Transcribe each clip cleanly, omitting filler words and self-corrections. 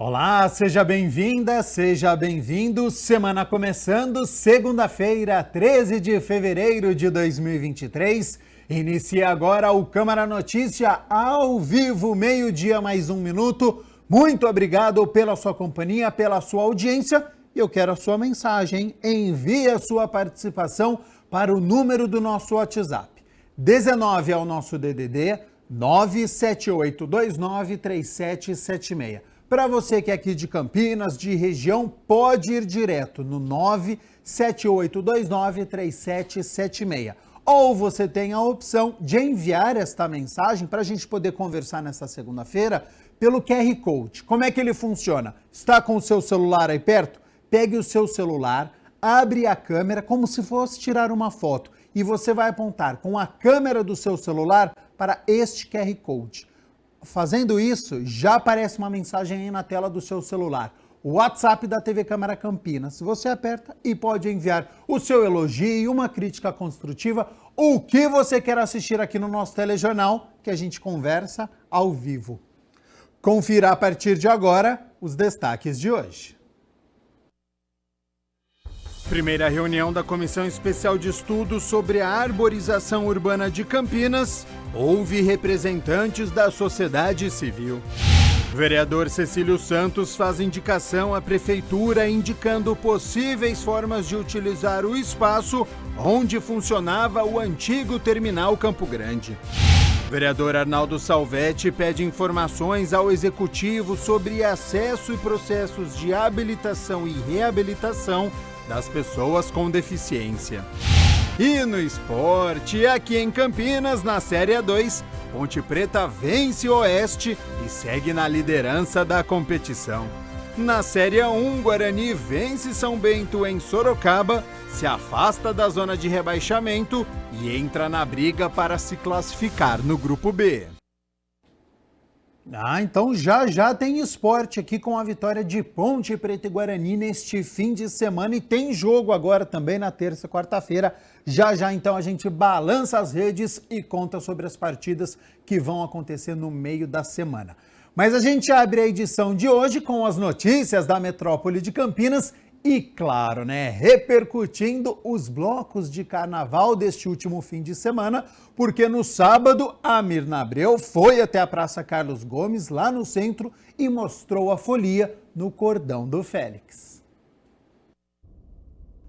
Olá, seja bem-vinda, seja bem-vindo. Semana começando, segunda-feira, 13 de fevereiro de 2023. Inicia agora o Câmara Notícia ao vivo, meio-dia mais 1 minuto. Muito obrigado pela sua companhia, pela sua audiência. E eu quero a sua mensagem. Envie a sua participação para o número do nosso WhatsApp. 19 é o nosso DDD, 978293776. Para você que é aqui de Campinas, de região, pode ir direto no 978293776. Ou você tem a opção de enviar esta mensagem para a gente poder conversar nessa segunda-feira pelo QR Code. Como é que ele funciona? Está com o seu celular aí perto? Pegue o seu celular, abre a câmera como se fosse tirar uma foto e você vai apontar com a câmera do seu celular para este QR Code. Fazendo isso, já aparece uma mensagem aí na tela do seu celular. O WhatsApp da TV Câmara Campinas. Você aperta e pode enviar o seu elogio, uma crítica construtiva, o que você quer assistir aqui no nosso telejornal, que a gente conversa ao vivo. Confira a partir de agora os destaques de hoje. Primeira reunião da Comissão Especial de Estudos sobre a Arborização Urbana de Campinas. Houve representantes da sociedade civil. Vereador Cecílio Santos faz indicação à Prefeitura indicando possíveis formas de utilizar o espaço onde funcionava o antigo terminal Campo Grande. Vereador Arnaldo Salvetti pede informações ao Executivo sobre acesso e processos de habilitação e reabilitação das pessoas com deficiência. E no esporte, aqui em Campinas, na Série A2, Ponte Preta vence o Oeste e segue na liderança da competição. Na Série A1, Guarani vence São Bento em Sorocaba, se afasta da zona de rebaixamento e entra na briga para se classificar no Grupo B. Então já tem esporte aqui com a vitória de Ponte Preta e Guarani neste fim de semana e tem jogo agora também na terça e quarta-feira. Já então a gente balança as redes e conta sobre as partidas que vão acontecer no meio da semana. Mas a gente abre a edição de hoje com as notícias da metrópole de Campinas e, claro, repercutindo os blocos de carnaval deste último fim de semana, porque no sábado a Mirna Abreu foi até a Praça Carlos Gomes, lá no centro, e mostrou a folia no Cordão do Félix.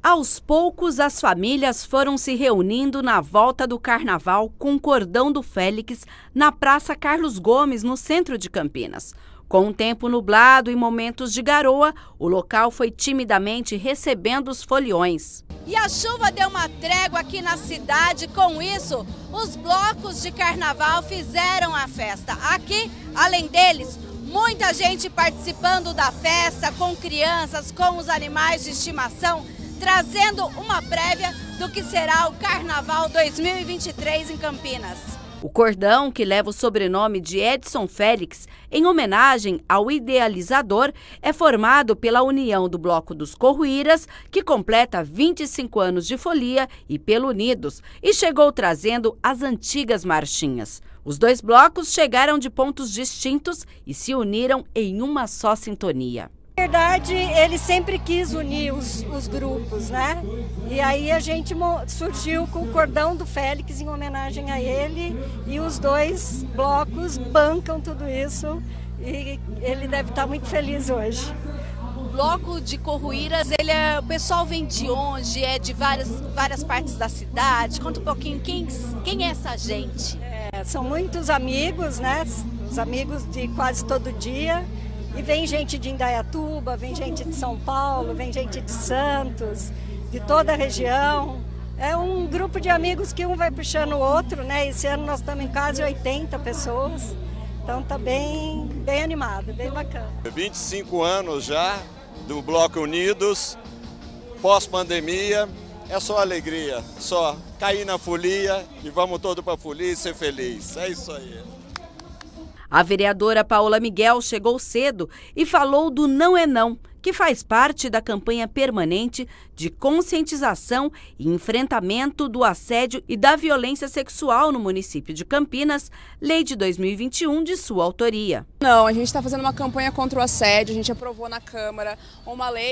Aos poucos, as famílias foram se reunindo na volta do carnaval com o Cordão do Félix na Praça Carlos Gomes, no centro de Campinas. Com um tempo nublado e momentos de garoa, o local foi timidamente recebendo os foliões. E a chuva deu uma trégua aqui na cidade. Com isso, os blocos de carnaval fizeram a festa. Aqui, além deles, muita gente participando da festa, com crianças, com os animais de estimação, trazendo uma prévia do que será o Carnaval 2023 em Campinas. O cordão, que leva o sobrenome de Edson Félix, em homenagem ao idealizador, é formado pela união do Bloco dos Corruíras, que completa 25 anos de folia, e pelo Unidos, e chegou trazendo as antigas marchinhas. Os dois blocos chegaram de pontos distintos e se uniram em uma só sintonia. Na verdade, ele sempre quis unir os grupos, né? E aí a gente surgiu com o Cordão do Félix em homenagem a ele, e os dois blocos bancam tudo isso e ele deve estar muito feliz hoje. O Bloco de Corruíras, o pessoal vem de onde? É de várias partes da cidade? Conta um pouquinho, quem é essa gente? São muitos amigos, né? Os amigos de quase todo dia. E vem gente de Indaiatuba, vem gente de São Paulo, vem gente de Santos, de toda a região. É um grupo de amigos que um vai puxando o outro, né? Esse ano nós estamos em quase 80 pessoas, então tá bem animado, bem bacana. 25 anos já do Bloco Unidos, pós-pandemia, é só alegria, só cair na folia e vamos todos para a folia e ser feliz, é isso aí. A vereadora Paola Miguel chegou cedo e falou do Não é Não, que faz parte da campanha permanente de conscientização e enfrentamento do assédio e da violência sexual no município de Campinas, lei de 2021 de sua autoria. Não, a gente está fazendo uma campanha contra o assédio, a gente aprovou na Câmara uma lei,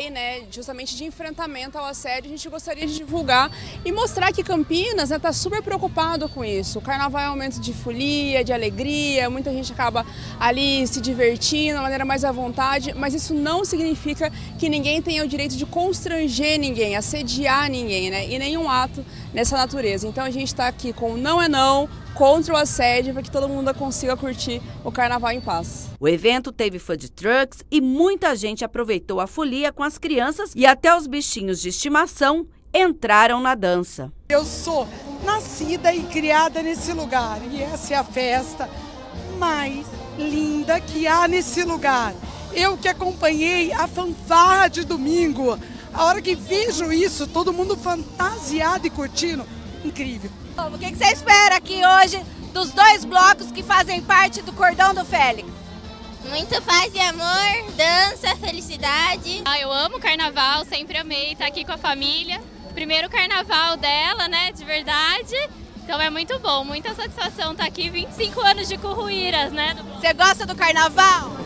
justamente de enfrentamento ao assédio. A gente gostaria de divulgar e mostrar que Campinas está super preocupado com isso. O carnaval é um momento de folia, de alegria, muita gente acaba ali se divertindo, de maneira mais à vontade, mas isso não significa que ninguém tenha o direito de constranger ninguém, assediar ninguém, e nenhum ato nessa natureza. Então a gente está aqui com Não é Não, contra o assédio, para que todo mundo consiga curtir o carnaval em paz. O evento teve food trucks e muita gente aproveitou a folia com as crianças e até os bichinhos de estimação entraram na dança. Eu sou nascida e criada nesse lugar e essa é a festa mais linda que há nesse lugar. Eu que acompanhei a fanfarra de domingo, a hora que vejo isso, todo mundo fantasiado e curtindo, incrível. O que você espera aqui hoje dos dois blocos que fazem parte do Cordão do Félix? Muito paz e amor, dança, felicidade. Eu amo carnaval, sempre amei estar aqui com a família. Primeiro carnaval dela, de verdade. Então é muito bom, muita satisfação estar aqui, 25 anos de Curruíras, Você gosta do carnaval?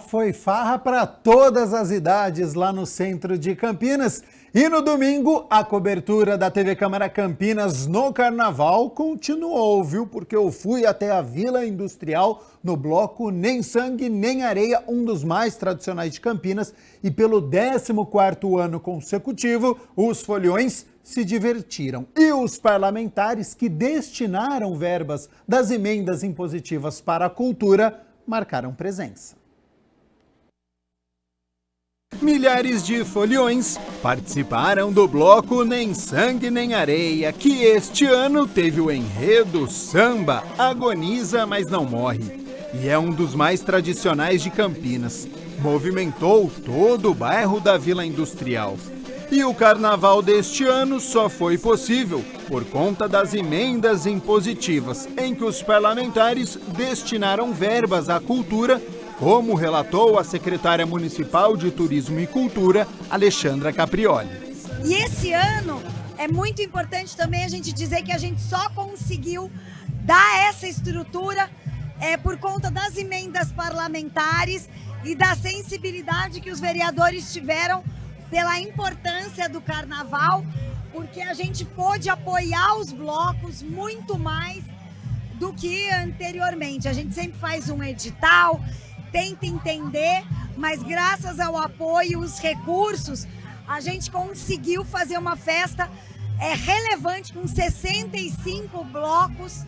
Foi farra para todas as idades lá no centro de Campinas. E no domingo, a cobertura da TV Câmara Campinas no Carnaval continuou, viu? Porque eu fui até a Vila Industrial no bloco Nem Sangue Nem Areia, um dos mais tradicionais de Campinas. E pelo 14º ano consecutivo, os foliões se divertiram. E os parlamentares que destinaram verbas das emendas impositivas para a cultura marcaram presença. Milhares de foliões participaram do bloco Nem Sangue Nem Areia, que este ano teve o enredo Samba Agoniza, mas não morre. E é um dos mais tradicionais de Campinas. Movimentou todo o bairro da Vila Industrial. E o carnaval deste ano só foi possível por conta das emendas impositivas, em que os parlamentares destinaram verbas à cultura, como relatou a secretária municipal de Turismo e Cultura, Alexandra Caprioli. E esse ano é muito importante também a gente dizer que a gente só conseguiu dar essa estrutura por conta das emendas parlamentares e da sensibilidade que os vereadores tiveram pela importância do carnaval, porque a gente pôde apoiar os blocos muito mais do que anteriormente. A gente sempre faz um edital, tenta entender, mas graças ao apoio, os recursos, a gente conseguiu fazer uma festa relevante com 65 blocos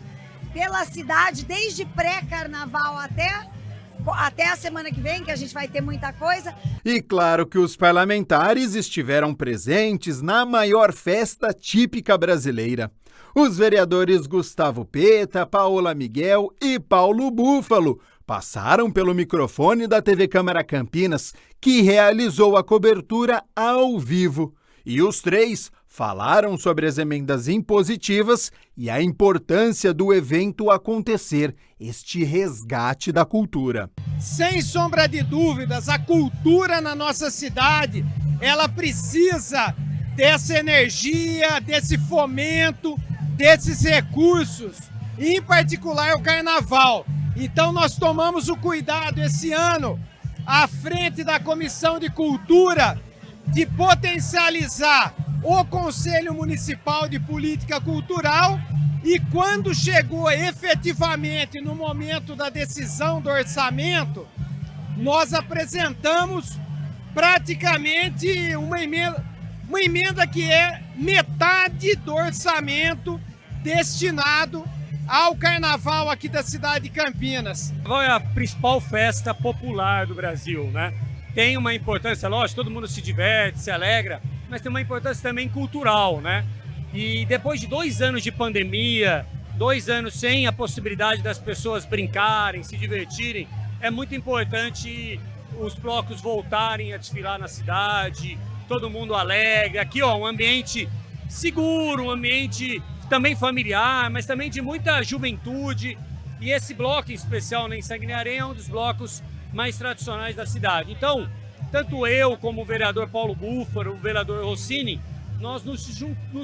pela cidade, desde pré-carnaval até a semana que vem, que a gente vai ter muita coisa. E claro que os parlamentares estiveram presentes na maior festa típica brasileira. Os vereadores Gustavo Peta, Paola Miguel e Paulo Búfalo passaram pelo microfone da TV Câmara Campinas, que realizou a cobertura ao vivo. E os três falaram sobre as emendas impositivas e a importância do evento acontecer, este resgate da cultura. Sem sombra de dúvidas, a cultura na nossa cidade, ela precisa dessa energia, desse fomento, desses recursos, em particular o carnaval. Então nós tomamos o cuidado esse ano, à frente da Comissão de Cultura, de potencializar o Conselho Municipal de Política Cultural, e quando chegou efetivamente no momento da decisão do orçamento, nós apresentamos praticamente uma emenda que é metade do orçamento destinado ao carnaval aqui da cidade de Campinas. O carnaval é a principal festa popular do Brasil, Tem uma importância, lógico, todo mundo se diverte, se alegra, mas tem uma importância também cultural, E depois de 2 anos de pandemia, 2 anos sem a possibilidade das pessoas brincarem, se divertirem, é muito importante os blocos voltarem a desfilar na cidade, todo mundo alegre. Aqui, um ambiente seguro, um ambiente também familiar, mas também de muita juventude. E esse bloco em especial, né, em Sanguinarém, é um dos blocos mais tradicionais da cidade. Então, tanto eu como o vereador Paulo Búfaro, o vereador Rossini, nós nos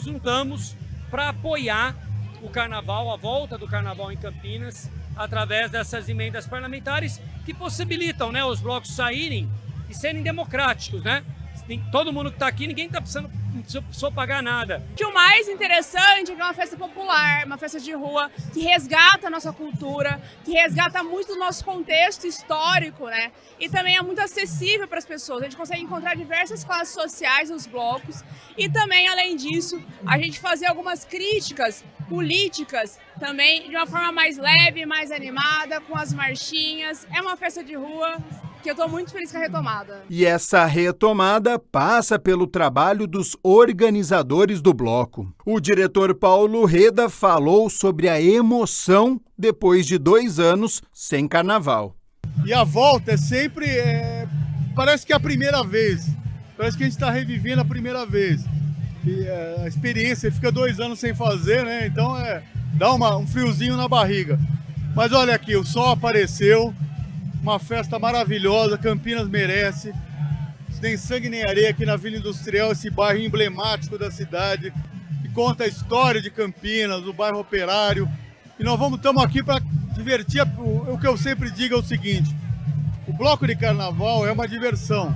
juntamos para apoiar o carnaval, a volta do carnaval em Campinas, através dessas emendas parlamentares que possibilitam, né, os blocos saírem e serem democráticos, né? Todo mundo que está aqui, ninguém está precisando só pagar nada. O mais interessante é que é uma festa popular, uma festa de rua, que resgata a nossa cultura, que resgata muito do nosso contexto histórico, né? E também é muito acessível para as pessoas. A gente consegue encontrar diversas classes sociais nos blocos e também, além disso, a gente fazer algumas críticas políticas também de uma forma mais leve, mais animada, com as marchinhas. É uma festa de rua que eu estou muito feliz com a retomada. E essa retomada passa pelo trabalho dos organizadores do bloco. O diretor Paulo Reda falou sobre a emoção depois de 2 anos sem carnaval. E a volta é sempre, parece que é a primeira vez, parece que a gente está revivendo a primeira vez. E a experiência, fica 2 anos sem fazer, né? Então dá um friozinho na barriga. Mas olha aqui, o sol apareceu. Uma festa maravilhosa, Campinas merece. Tem sangue nem areia aqui na Vila Industrial, esse bairro emblemático da cidade, que conta a história de Campinas, o bairro operário. E nós estamos aqui para divertir. O que eu sempre digo é o seguinte: o bloco de carnaval é uma diversão.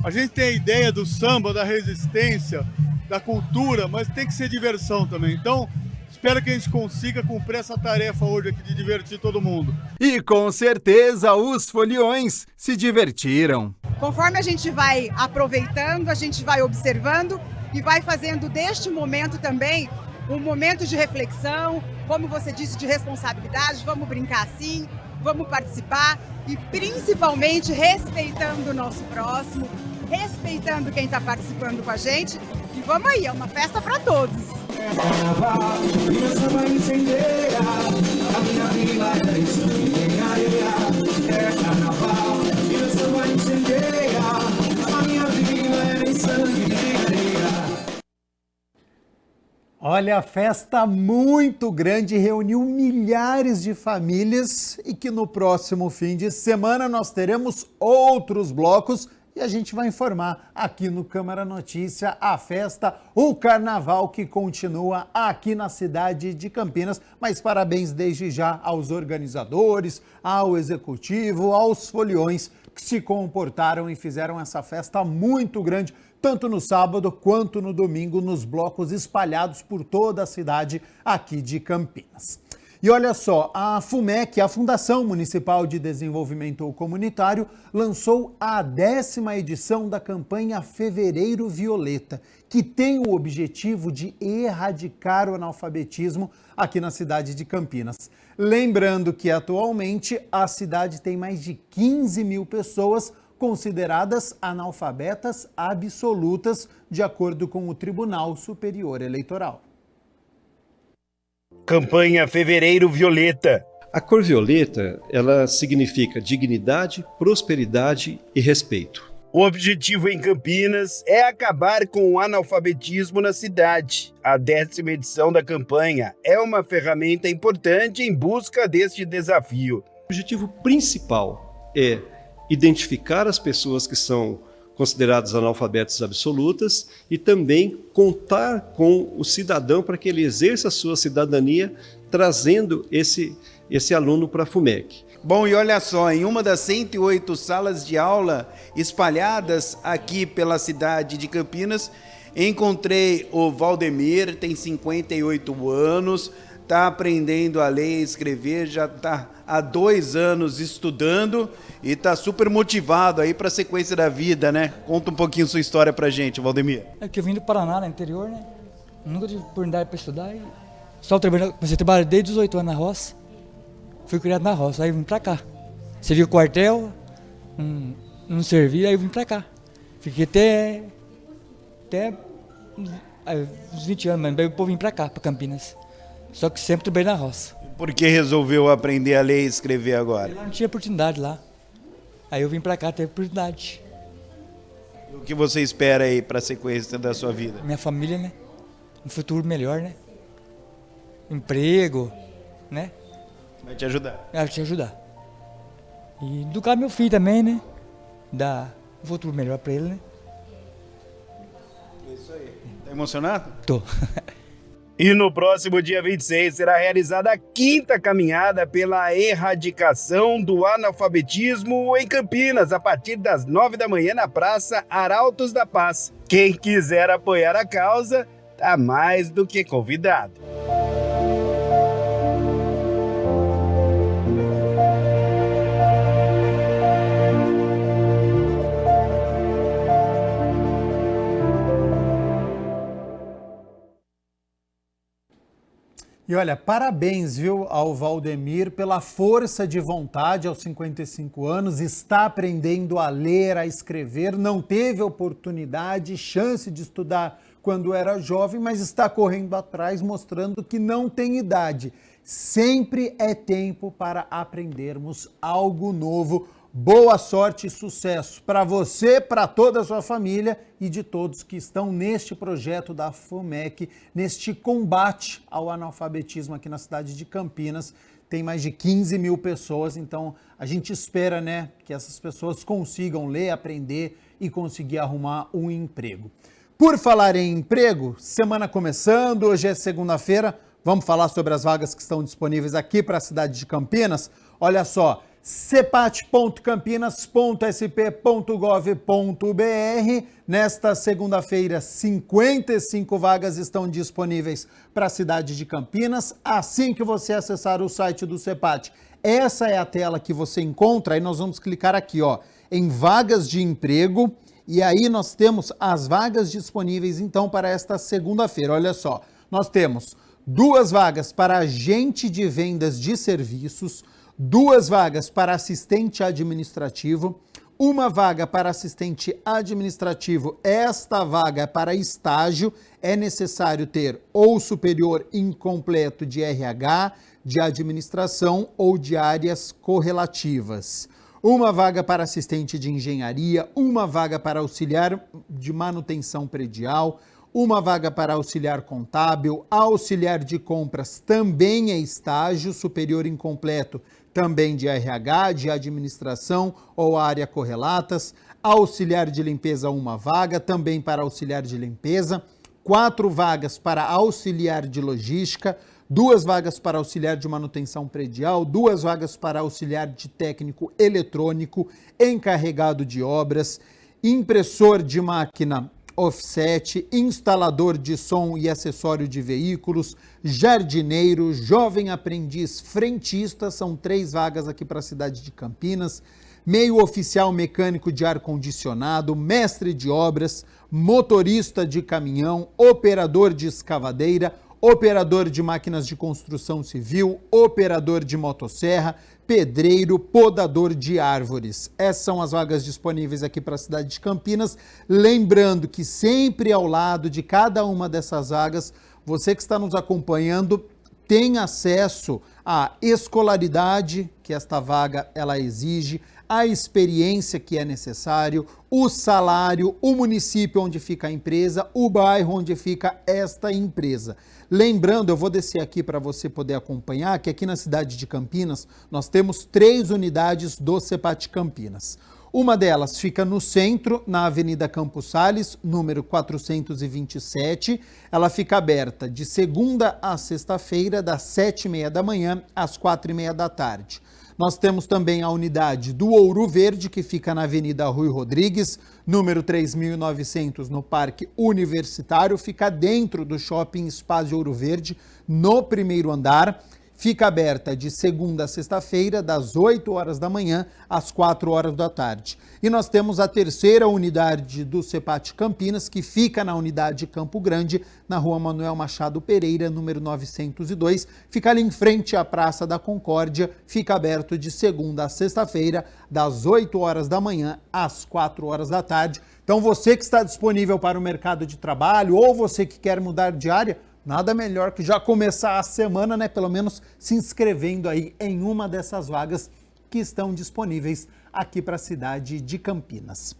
A gente tem a ideia do samba, da resistência, da cultura, mas tem que ser diversão também. Então, espero que a gente consiga cumprir essa tarefa hoje aqui de divertir todo mundo. E com certeza os foliões se divertiram. Conforme a gente vai aproveitando, a gente vai observando e vai fazendo deste momento também um momento de reflexão, como você disse, de responsabilidade. Vamos brincar sim, vamos participar e principalmente respeitando o nosso próximo, respeitando quem está participando com a gente. E vamos aí, é uma festa para todos. É carnaval, e essa vai incendeia, a minha vila é em sangue nem areia. É carnaval, e essa vai incendeia, a minha vila é em sangue nem areia. Olha, a festa muito grande reuniu milhares de famílias e que no próximo fim de semana nós teremos outros blocos. E a gente vai informar aqui no Câmara Notícia a festa, o carnaval que continua aqui na cidade de Campinas. Mas parabéns desde já aos organizadores, ao executivo, aos foliões que se comportaram e fizeram essa festa muito grande, tanto no sábado quanto no domingo, nos blocos espalhados por toda a cidade aqui de Campinas. E olha só, a FUMEC, a Fundação Municipal de Desenvolvimento Comunitário, lançou a 10ª edição da campanha Fevereiro Violeta, que tem o objetivo de erradicar o analfabetismo aqui na cidade de Campinas. Lembrando que atualmente a cidade tem mais de 15 mil pessoas consideradas analfabetas absolutas, de acordo com o Tribunal Superior Eleitoral. Campanha Fevereiro Violeta. A cor violeta, ela significa dignidade, prosperidade e respeito. O objetivo em Campinas é acabar com o analfabetismo na cidade. A 10ª edição da campanha é uma ferramenta importante em busca deste desafio. O objetivo principal é identificar as pessoas que são consideradas analfabetas absolutas e também contar com o cidadão para que ele exerça a sua cidadania, trazendo esse aluno para a FUMEC. Bom, e olha só, em uma das 108 salas de aula espalhadas aqui pela cidade de Campinas, encontrei o Valdemir, tem 58 anos, está aprendendo a ler e escrever, já está há 2 anos estudando e está super motivado aí para a sequência da vida, né? Conta um pouquinho sua história pra gente, Valdemir. É que eu vim do Paraná, no interior, né? Nunca tive oportunidade para estudar e só comecei a trabalhar desde 18 anos na roça. Fui criado na roça, aí vim pra cá. Servi o quartel, não servi, aí eu vim pra cá. Fiquei até uns 20 anos, mas depois vim pra cá, pra Campinas. Só que sempre trabalhei na roça. Por que resolveu aprender a ler e escrever agora? Eu não tinha oportunidade lá. Aí eu vim pra cá, teve oportunidade. O que você espera aí pra sequência da sua vida? Minha família, né? Um futuro melhor, né? emprego, né? Vai te ajudar. Vai te ajudar. E educar meu filho também, né? Dar um futuro melhor para ele, né? É isso aí. Tá emocionado? Tô. E no próximo dia 26 será realizada a 5ª caminhada pela erradicação do analfabetismo em Campinas, a partir das 9 da manhã na Praça Arautos da Paz. Quem quiser apoiar a causa, tá mais do que convidado. E olha, parabéns, viu, ao Valdemir pela força de vontade aos 55 anos, está aprendendo a ler, a escrever, não teve oportunidade, chance de estudar quando era jovem, mas está correndo atrás, mostrando que não tem idade. Sempre é tempo para aprendermos algo novo. Boa sorte e sucesso para você, para toda a sua família e de todos que estão neste projeto da FUMEC, neste combate ao analfabetismo aqui na cidade de Campinas. Tem mais de 15 mil pessoas, então a gente espera, né, que essas pessoas consigam ler, aprender e conseguir arrumar um emprego. Por falar em emprego, semana começando, hoje é segunda-feira, vamos falar sobre as vagas que estão disponíveis aqui para a cidade de Campinas. Olha só, cepat.campinas.sp.gov.br. Nesta segunda-feira, 55 vagas estão disponíveis para a cidade de Campinas. Assim que você acessar o site do Cepat, essa é a tela que você encontra. Aí nós vamos clicar aqui, ó, em vagas de emprego. E aí nós temos as vagas disponíveis, então, para esta segunda-feira. Olha só, nós temos 2 vagas para agente de vendas de serviços, 2 vagas para assistente administrativo, 1 vaga para assistente administrativo. Esta vaga é para estágio, é necessário ter ou superior incompleto de RH, de administração ou de áreas correlativas. 1 vaga para assistente de engenharia, 1 vaga para auxiliar de manutenção predial, 1 vaga para auxiliar contábil, auxiliar de compras também é estágio, superior incompleto também de RH, de administração ou área correlatas, auxiliar de limpeza 1 vaga, também para auxiliar de limpeza, 4 vagas para auxiliar de logística, 2 vagas para auxiliar de manutenção predial, 2 vagas para auxiliar de técnico eletrônico, encarregado de obras, impressor de máquina offset, instalador de som e acessório de veículos, jardineiro, jovem aprendiz frentista, são 3 vagas aqui para a cidade de Campinas, meio oficial mecânico de ar-condicionado, mestre de obras, motorista de caminhão, operador de escavadeira, operador de máquinas de construção civil, operador de motosserra, pedreiro, podador de árvores. Essas são as vagas disponíveis aqui para a cidade de Campinas. Lembrando que sempre ao lado de cada uma dessas vagas, você que está nos acompanhando tem acesso à escolaridade que esta vaga ela exige, a experiência que é necessário, o salário, o município onde fica a empresa, o bairro onde fica esta empresa. Lembrando, eu vou descer aqui para você poder acompanhar, que aqui na cidade de Campinas nós temos 3 unidades do Cepat Campinas. Uma delas fica no centro, na Avenida Campos Sales, número 427. Ela fica aberta de segunda a sexta-feira, das 7h30 da manhã às 4h30 da tarde. Nós temos também a unidade do Ouro Verde, que fica na Avenida Rui Rodrigues, número 3.900, no Parque Universitário. Fica dentro do Shopping Espaço Ouro Verde, no 1º andar. Fica aberta de segunda a sexta-feira, das 8 horas da manhã às 4 horas da tarde. E nós temos a 3ª unidade do Cepat Campinas, que fica na unidade Campo Grande, na Rua Manuel Machado Pereira, número 902. Fica ali em frente à Praça da Concórdia. Fica aberto de segunda a sexta-feira, das 8 horas da manhã às 4 horas da tarde. Então você que está disponível para o mercado de trabalho ou você que quer mudar de área, nada melhor que já começar a semana, né? Pelo menos se inscrevendo aí em uma dessas vagas que estão disponíveis aqui para a cidade de Campinas.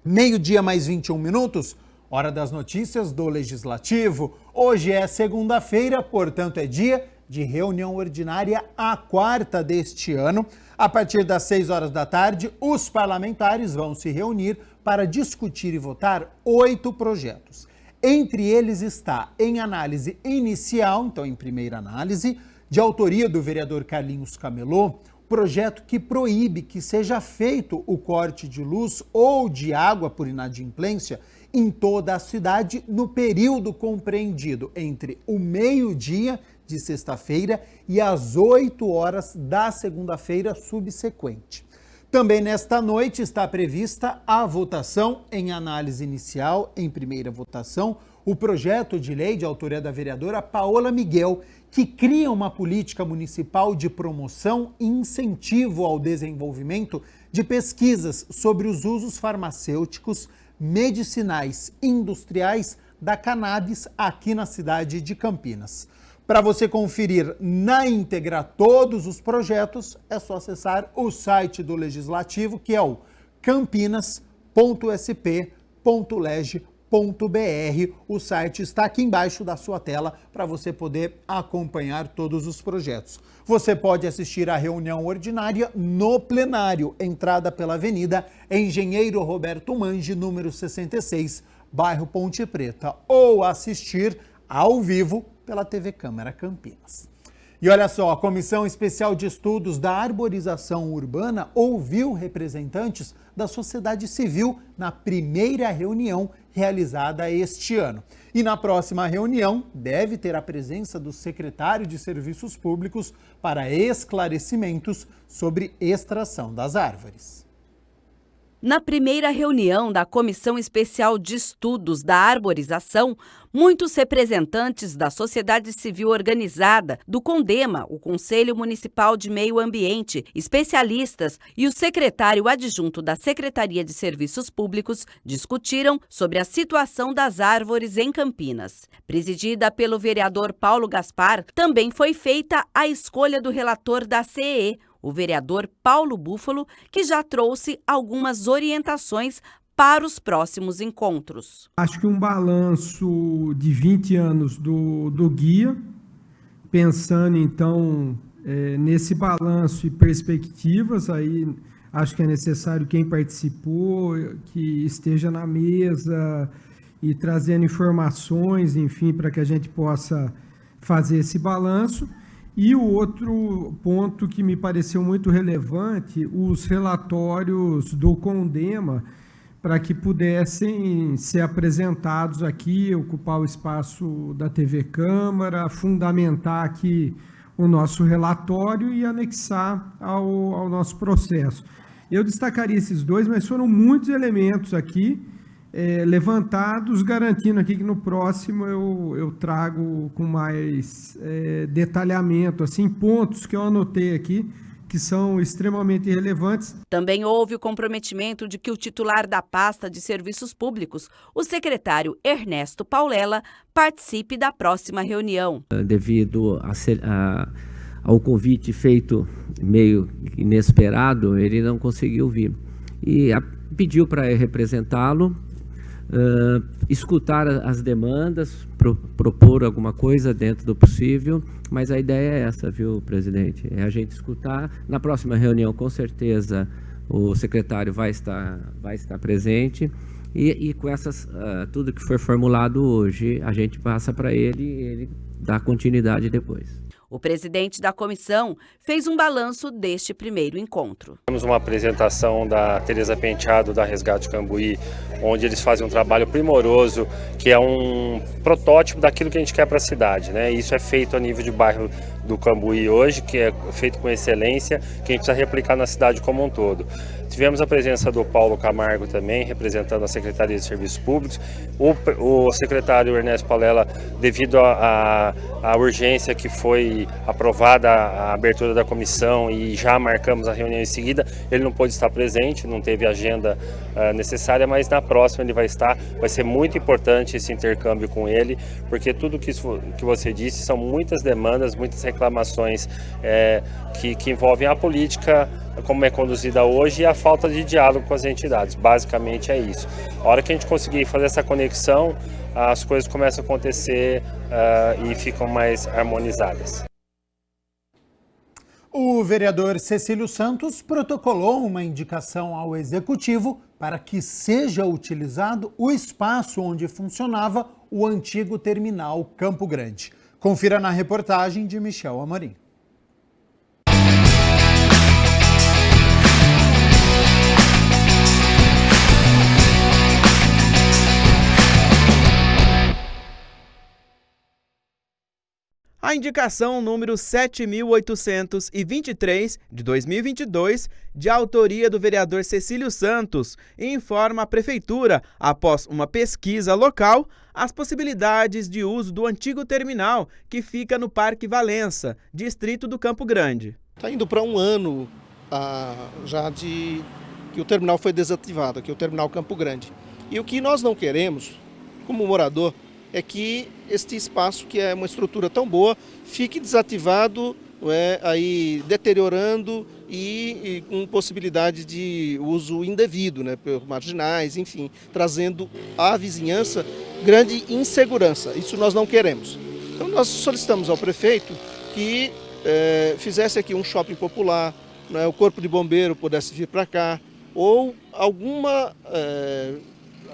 12:00 mais 21 minutos, hora das notícias do Legislativo. Hoje é segunda-feira, portanto é dia de reunião ordinária, a quarta deste ano. A partir das 6 horas da tarde, os parlamentares vão se reunir para discutir e votar 8 projetos. Entre eles está em análise inicial, então em primeira análise, de autoria do vereador Carlinhos Camelô, projeto que proíbe que seja feito o corte de luz ou de água por inadimplência em toda a cidade no período compreendido entre o meio-dia de sexta-feira e as 8 horas da segunda-feira subsequente. Também nesta noite está prevista a votação em análise inicial, em primeira votação, o projeto de lei de autoria da vereadora Paola Miguel, que cria uma política municipal de promoção e incentivo ao desenvolvimento de pesquisas sobre os usos farmacêuticos, medicinais e industriais da cannabis aqui na cidade de Campinas. Para você conferir na íntegra todos os projetos, é só acessar o site do Legislativo, que é o campinas.sp.leg.br. O site está aqui embaixo da sua tela para você poder acompanhar todos os projetos. Você pode assistir à reunião ordinária no plenário, entrada pela Avenida Engenheiro Roberto Mange, número 66, bairro Ponte Preta, ou assistir ao vivo pela TV Câmara Campinas. E olha só, a Comissão Especial de Estudos da Arborização Urbana ouviu representantes da sociedade civil na primeira reunião realizada este ano. E na próxima reunião deve ter a presença do secretário de Serviços Públicos para esclarecimentos sobre extração das árvores. Na primeira reunião da Comissão Especial de Estudos da Arborização, muitos representantes da sociedade civil organizada, do CONDEMA, o Conselho Municipal de Meio Ambiente, especialistas e o secretário adjunto da Secretaria de Serviços Públicos discutiram sobre a situação das árvores em Campinas. Presidida pelo vereador Paulo Gaspar, também foi feita a escolha do relator da CEE, o vereador Paulo Búfalo, que já trouxe algumas orientações para os próximos encontros. Acho que um balanço de 20 anos do guia, pensando então nesse balanço e perspectivas, aí acho que é necessário quem participou, que esteja na mesa e trazendo informações, enfim, para que a gente possa fazer esse balanço. E o outro ponto que me pareceu muito relevante, os relatórios do CONDEMA, para que pudessem ser apresentados aqui, ocupar o espaço da TV Câmara, fundamentar aqui o nosso relatório e anexar ao nosso processo. Eu destacaria esses dois, mas foram muitos elementos aqui levantados, garantindo aqui que no próximo eu trago com mais detalhamento, assim, pontos que eu anotei aqui, que são extremamente relevantes. Também houve o comprometimento de que o titular da pasta de serviços públicos, o secretário Ernesto Paulela, participe da próxima reunião. Devido ao convite feito meio inesperado, ele não conseguiu vir. E pediu para representá-lo, escutar as demandas, propor alguma coisa dentro do possível, mas a ideia é essa, viu, presidente? É a gente escutar. Na próxima reunião, com certeza, o secretário vai estar presente e com essas, tudo que foi formulado hoje, a gente passa para ele e ele dá continuidade depois. O presidente da comissão fez um balanço deste primeiro encontro. Temos uma apresentação da Tereza Penteado, da Resgate Cambuí, onde eles fazem um trabalho primoroso, que é um protótipo daquilo que a gente quer para a cidade, né? Isso é feito a nível de bairro do Cambuí hoje, que é feito com excelência, que a gente precisa replicar na cidade como um todo. Tivemos a presença do Paulo Camargo também, representando a Secretaria de Serviços Públicos. O secretário Ernesto Paulela, devido à urgência que foi aprovada a abertura da comissão e já marcamos a reunião em seguida, ele não pôde estar presente, não teve agenda necessária, mas na próxima ele vai estar. Vai ser muito importante esse intercâmbio com ele, porque tudo que você disse são muitas demandas, muitas reclamações que envolvem a política como é conduzida hoje e a falta de diálogo com as entidades. Basicamente é isso. A hora que a gente conseguir fazer essa conexão, as coisas começam a acontecer e ficam mais harmonizadas. O vereador Cecílio Santos protocolou uma indicação ao Executivo para que seja utilizado o espaço onde funcionava o antigo terminal Campo Grande. Confira na reportagem de Michel Amorim. A indicação número 7.823 de 2022, de autoria do vereador Cecílio Santos, informa a Prefeitura, após uma pesquisa local, as possibilidades de uso do antigo terminal que fica no Parque Valença, distrito do Campo Grande. Está indo para um ano já de que o terminal foi desativado, que é o terminal Campo Grande. E o que nós não queremos, como morador, é que este espaço, que é uma estrutura tão boa, fique desativado, aí deteriorando e com possibilidade de uso indevido, por marginais, enfim, trazendo à vizinhança grande insegurança. Isso nós não queremos. Então nós solicitamos ao prefeito que fizesse aqui um shopping popular, o corpo de bombeiro pudesse vir para cá, ou alguma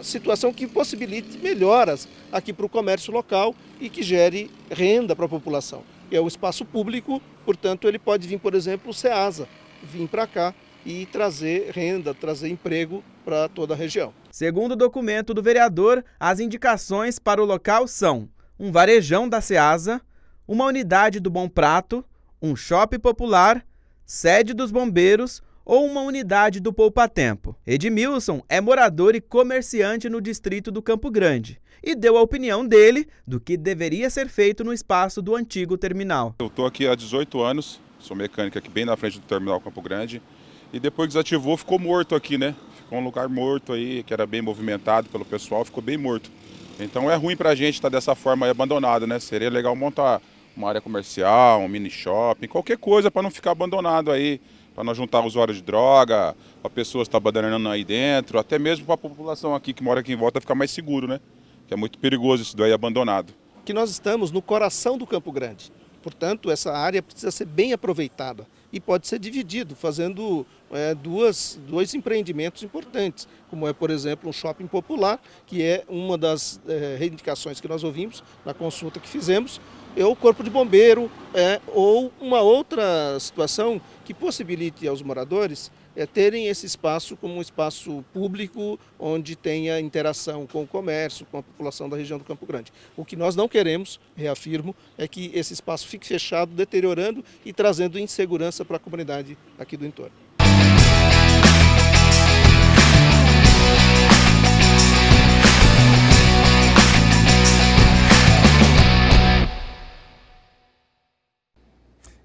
situação que possibilite melhoras aqui para o comércio local e que gere renda para a população. É um espaço público, portanto ele pode vir, por exemplo, o Ceasa, vir para cá e trazer renda, trazer emprego para toda a região. Segundo o documento do vereador, as indicações para o local são um varejão da Ceasa, uma unidade do Bom Prato, um shopping popular, sede dos bombeiros ou uma unidade do Poupa Tempo. Edmilson é morador e comerciante no distrito do Campo Grande e deu a opinião dele do que deveria ser feito no espaço do antigo terminal. Eu estou aqui há 18 anos, sou mecânico aqui bem na frente do terminal Campo Grande e depois que desativou ficou morto aqui, Ficou um lugar morto aí, que era bem movimentado pelo pessoal, ficou bem morto. Então é ruim pra gente estar dessa forma aí abandonado, Seria legal montar uma área comercial, um mini shopping, qualquer coisa para não ficar abandonado aí. Para não juntar usuários de droga, para pessoas que estão abandonando aí dentro, até mesmo para a população aqui que mora aqui em volta ficar mais seguro, Que é muito perigoso isso daí abandonado. Que nós estamos no coração do Campo Grande, portanto essa área precisa ser bem aproveitada e pode ser dividido, fazendo dois empreendimentos importantes, como é, por exemplo, um shopping popular, que é uma das reivindicações que nós ouvimos na consulta que fizemos, o corpo de bombeiro, ou uma outra situação que possibilite aos moradores terem esse espaço como um espaço público onde tenha interação com o comércio, com a população da região do Campo Grande. O que nós não queremos, reafirmo, é que esse espaço fique fechado, deteriorando e trazendo insegurança para a comunidade aqui do entorno.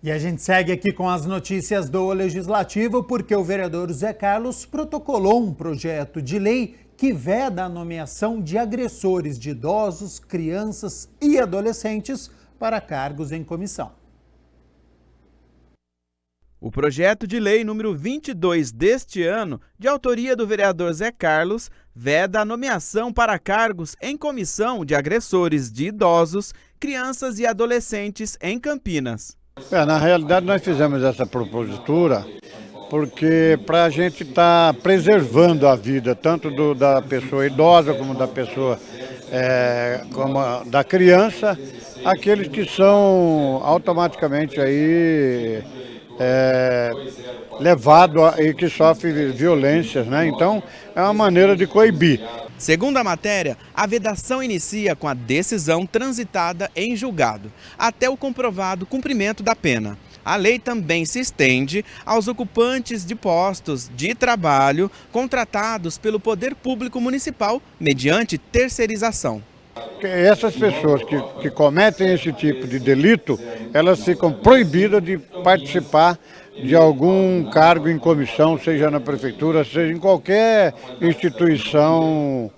E a gente segue aqui com as notícias do Legislativo, porque o vereador Zé Carlos protocolou um projeto de lei que veda a nomeação de agressores de idosos, crianças e adolescentes para cargos em comissão. O projeto de lei número 22 deste ano, de autoria do vereador Zé Carlos, veda a nomeação para cargos em comissão de agressores de idosos, crianças e adolescentes em Campinas. Na realidade, nós fizemos essa propositura porque para a gente estar preservando a vida tanto da pessoa idosa como da pessoa da criança, aqueles que são automaticamente aí levados e que sofrem violências, Então, é uma maneira de coibir. Segundo a matéria, a vedação inicia com a decisão transitada em julgado, até o comprovado cumprimento da pena. A lei também se estende aos ocupantes de postos de trabalho contratados pelo Poder Público Municipal mediante terceirização. Essas pessoas que cometem esse tipo de delito, elas ficam proibidas de participar de algum cargo em comissão, seja na prefeitura, seja em qualquer instituição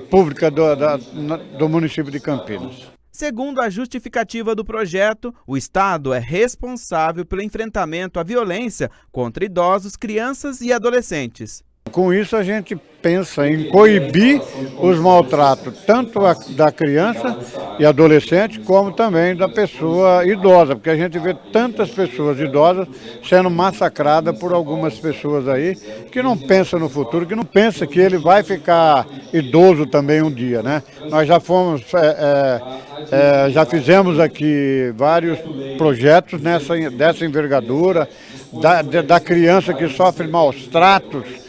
pública do município de Campinas. Segundo a justificativa do projeto, o Estado é responsável pelo enfrentamento à violência contra idosos, crianças e adolescentes. Com isso a gente pensa em coibir os maltratos, tanto da criança e adolescente, como também da pessoa idosa, porque a gente vê tantas pessoas idosas sendo massacradas por algumas pessoas aí, que não pensam no futuro, que não pensam que ele vai ficar idoso também um dia, né? Nós já fomos, já fizemos aqui vários projetos dessa envergadura, da criança que sofre maus tratos,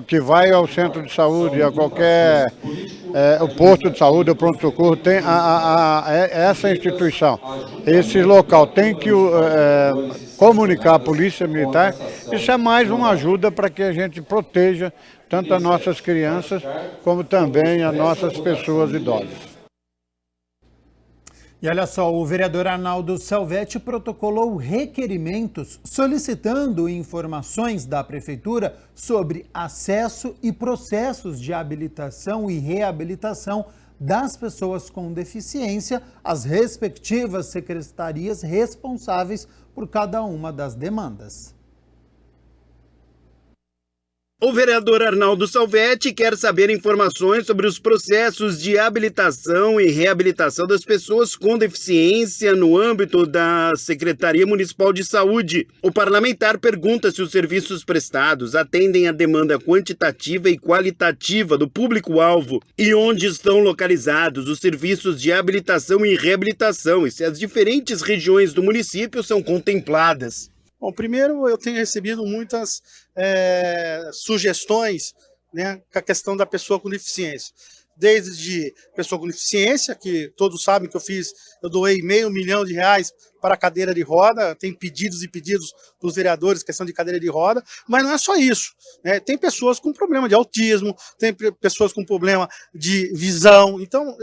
que vai ao centro de saúde, a qualquer o posto de saúde, o pronto-socorro, tem essa instituição, esse local tem que comunicar a polícia militar. Isso é mais uma ajuda para que a gente proteja tanto as nossas crianças como também as nossas pessoas idosas. E olha só, o vereador Arnaldo Salvetti protocolou requerimentos solicitando informações da Prefeitura sobre acesso e processos de habilitação e reabilitação das pessoas com deficiência às respectivas secretarias responsáveis por cada uma das demandas. O vereador Arnaldo Salvetti quer saber informações sobre os processos de habilitação e reabilitação das pessoas com deficiência no âmbito da Secretaria Municipal de Saúde. O parlamentar pergunta se os serviços prestados atendem à demanda quantitativa e qualitativa do público-alvo e onde estão localizados os serviços de habilitação e reabilitação e se as diferentes regiões do município são contempladas. Bom, primeiro eu tenho recebido muitas sugestões, né, com a questão da pessoa com deficiência. Desde pessoa com deficiência, que todos sabem que eu doei R$500 mil para a cadeira de roda, tem pedidos e pedidos dos vereadores, questão de cadeira de roda, mas não é só isso, né? Tem pessoas com problema de autismo, tem pessoas com problema de visão. Então,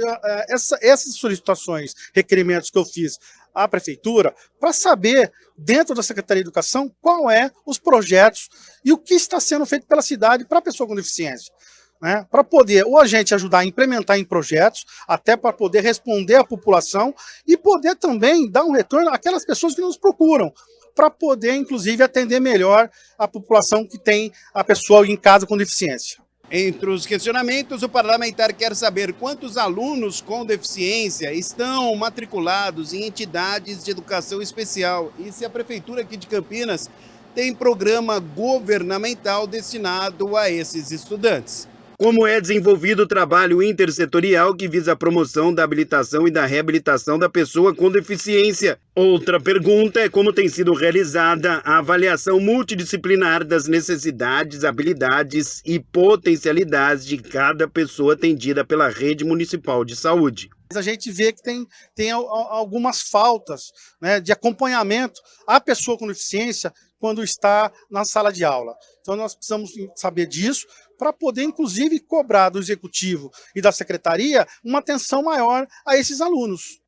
essas solicitações, requerimentos que eu fiz à Prefeitura, para saber, dentro da Secretaria de Educação, qual os projetos e o que está sendo feito pela cidade para a pessoa com deficiência. Né, para poder ou a gente ajudar a implementar em projetos, até para poder responder à população e poder também dar um retorno àquelas pessoas que nos procuram, para poder, inclusive, atender melhor a população que tem a pessoa em casa com deficiência. Entre os questionamentos, o parlamentar quer saber quantos alunos com deficiência estão matriculados em entidades de educação especial e se a Prefeitura aqui de Campinas tem programa governamental destinado a esses estudantes. Como é desenvolvido o trabalho intersetorial que visa a promoção da habilitação e da reabilitação da pessoa com deficiência? Outra pergunta é como tem sido realizada a avaliação multidisciplinar das necessidades, habilidades e potencialidades de cada pessoa atendida pela rede municipal de saúde. A gente vê que tem algumas faltas, né, de acompanhamento à pessoa com deficiência quando está na sala de aula. Então nós precisamos saber disso para poder, inclusive, cobrar do Executivo e da Secretaria uma atenção maior a esses alunos.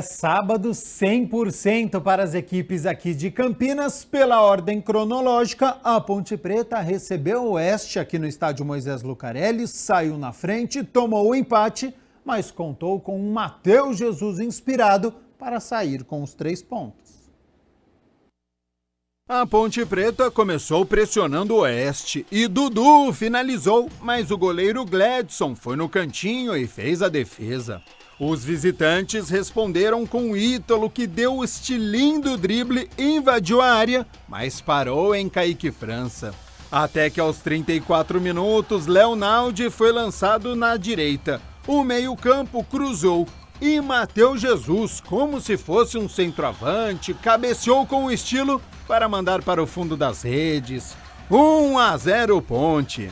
Sábado 100% para as equipes aqui de Campinas. Pela ordem cronológica, a Ponte Preta recebeu o Oeste aqui no estádio Moisés Lucarelli, saiu na frente, tomou o empate, mas contou com um Matheus Jesus inspirado para sair com os 3 pontos. A Ponte Preta começou pressionando o Oeste e Dudu finalizou, mas o goleiro Gledson foi no cantinho e fez a defesa. Os visitantes responderam com o Ítalo, que deu o estilinho do drible e invadiu a área, mas parou em Kaique França. Até que aos 34 minutos, Leonaldi foi lançado na direita. O meio-campo cruzou e Matheus Jesus, como se fosse um centroavante, cabeceou com estilo para mandar para o fundo das redes. 1-0 Ponte.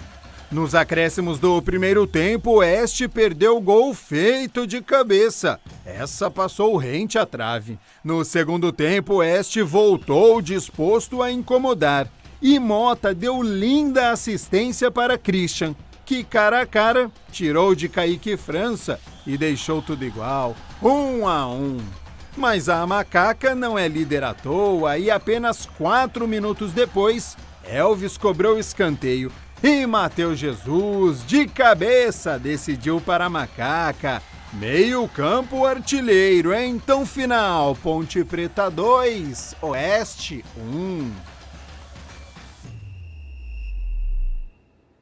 Nos acréscimos do primeiro tempo, o Oeste perdeu o gol feito de cabeça. Essa passou rente à trave. No segundo tempo, o Oeste voltou disposto a incomodar. E Mota deu linda assistência para Christian, que cara a cara tirou de Kaique França e deixou tudo igual, 1-1. Mas a Macaca não é líder à toa e apenas 4 minutos depois, Elvis cobrou escanteio. E Matheus Jesus, de cabeça, decidiu para a Macaca. Meio campo artilheiro, então final, Ponte Preta 2, Oeste 1.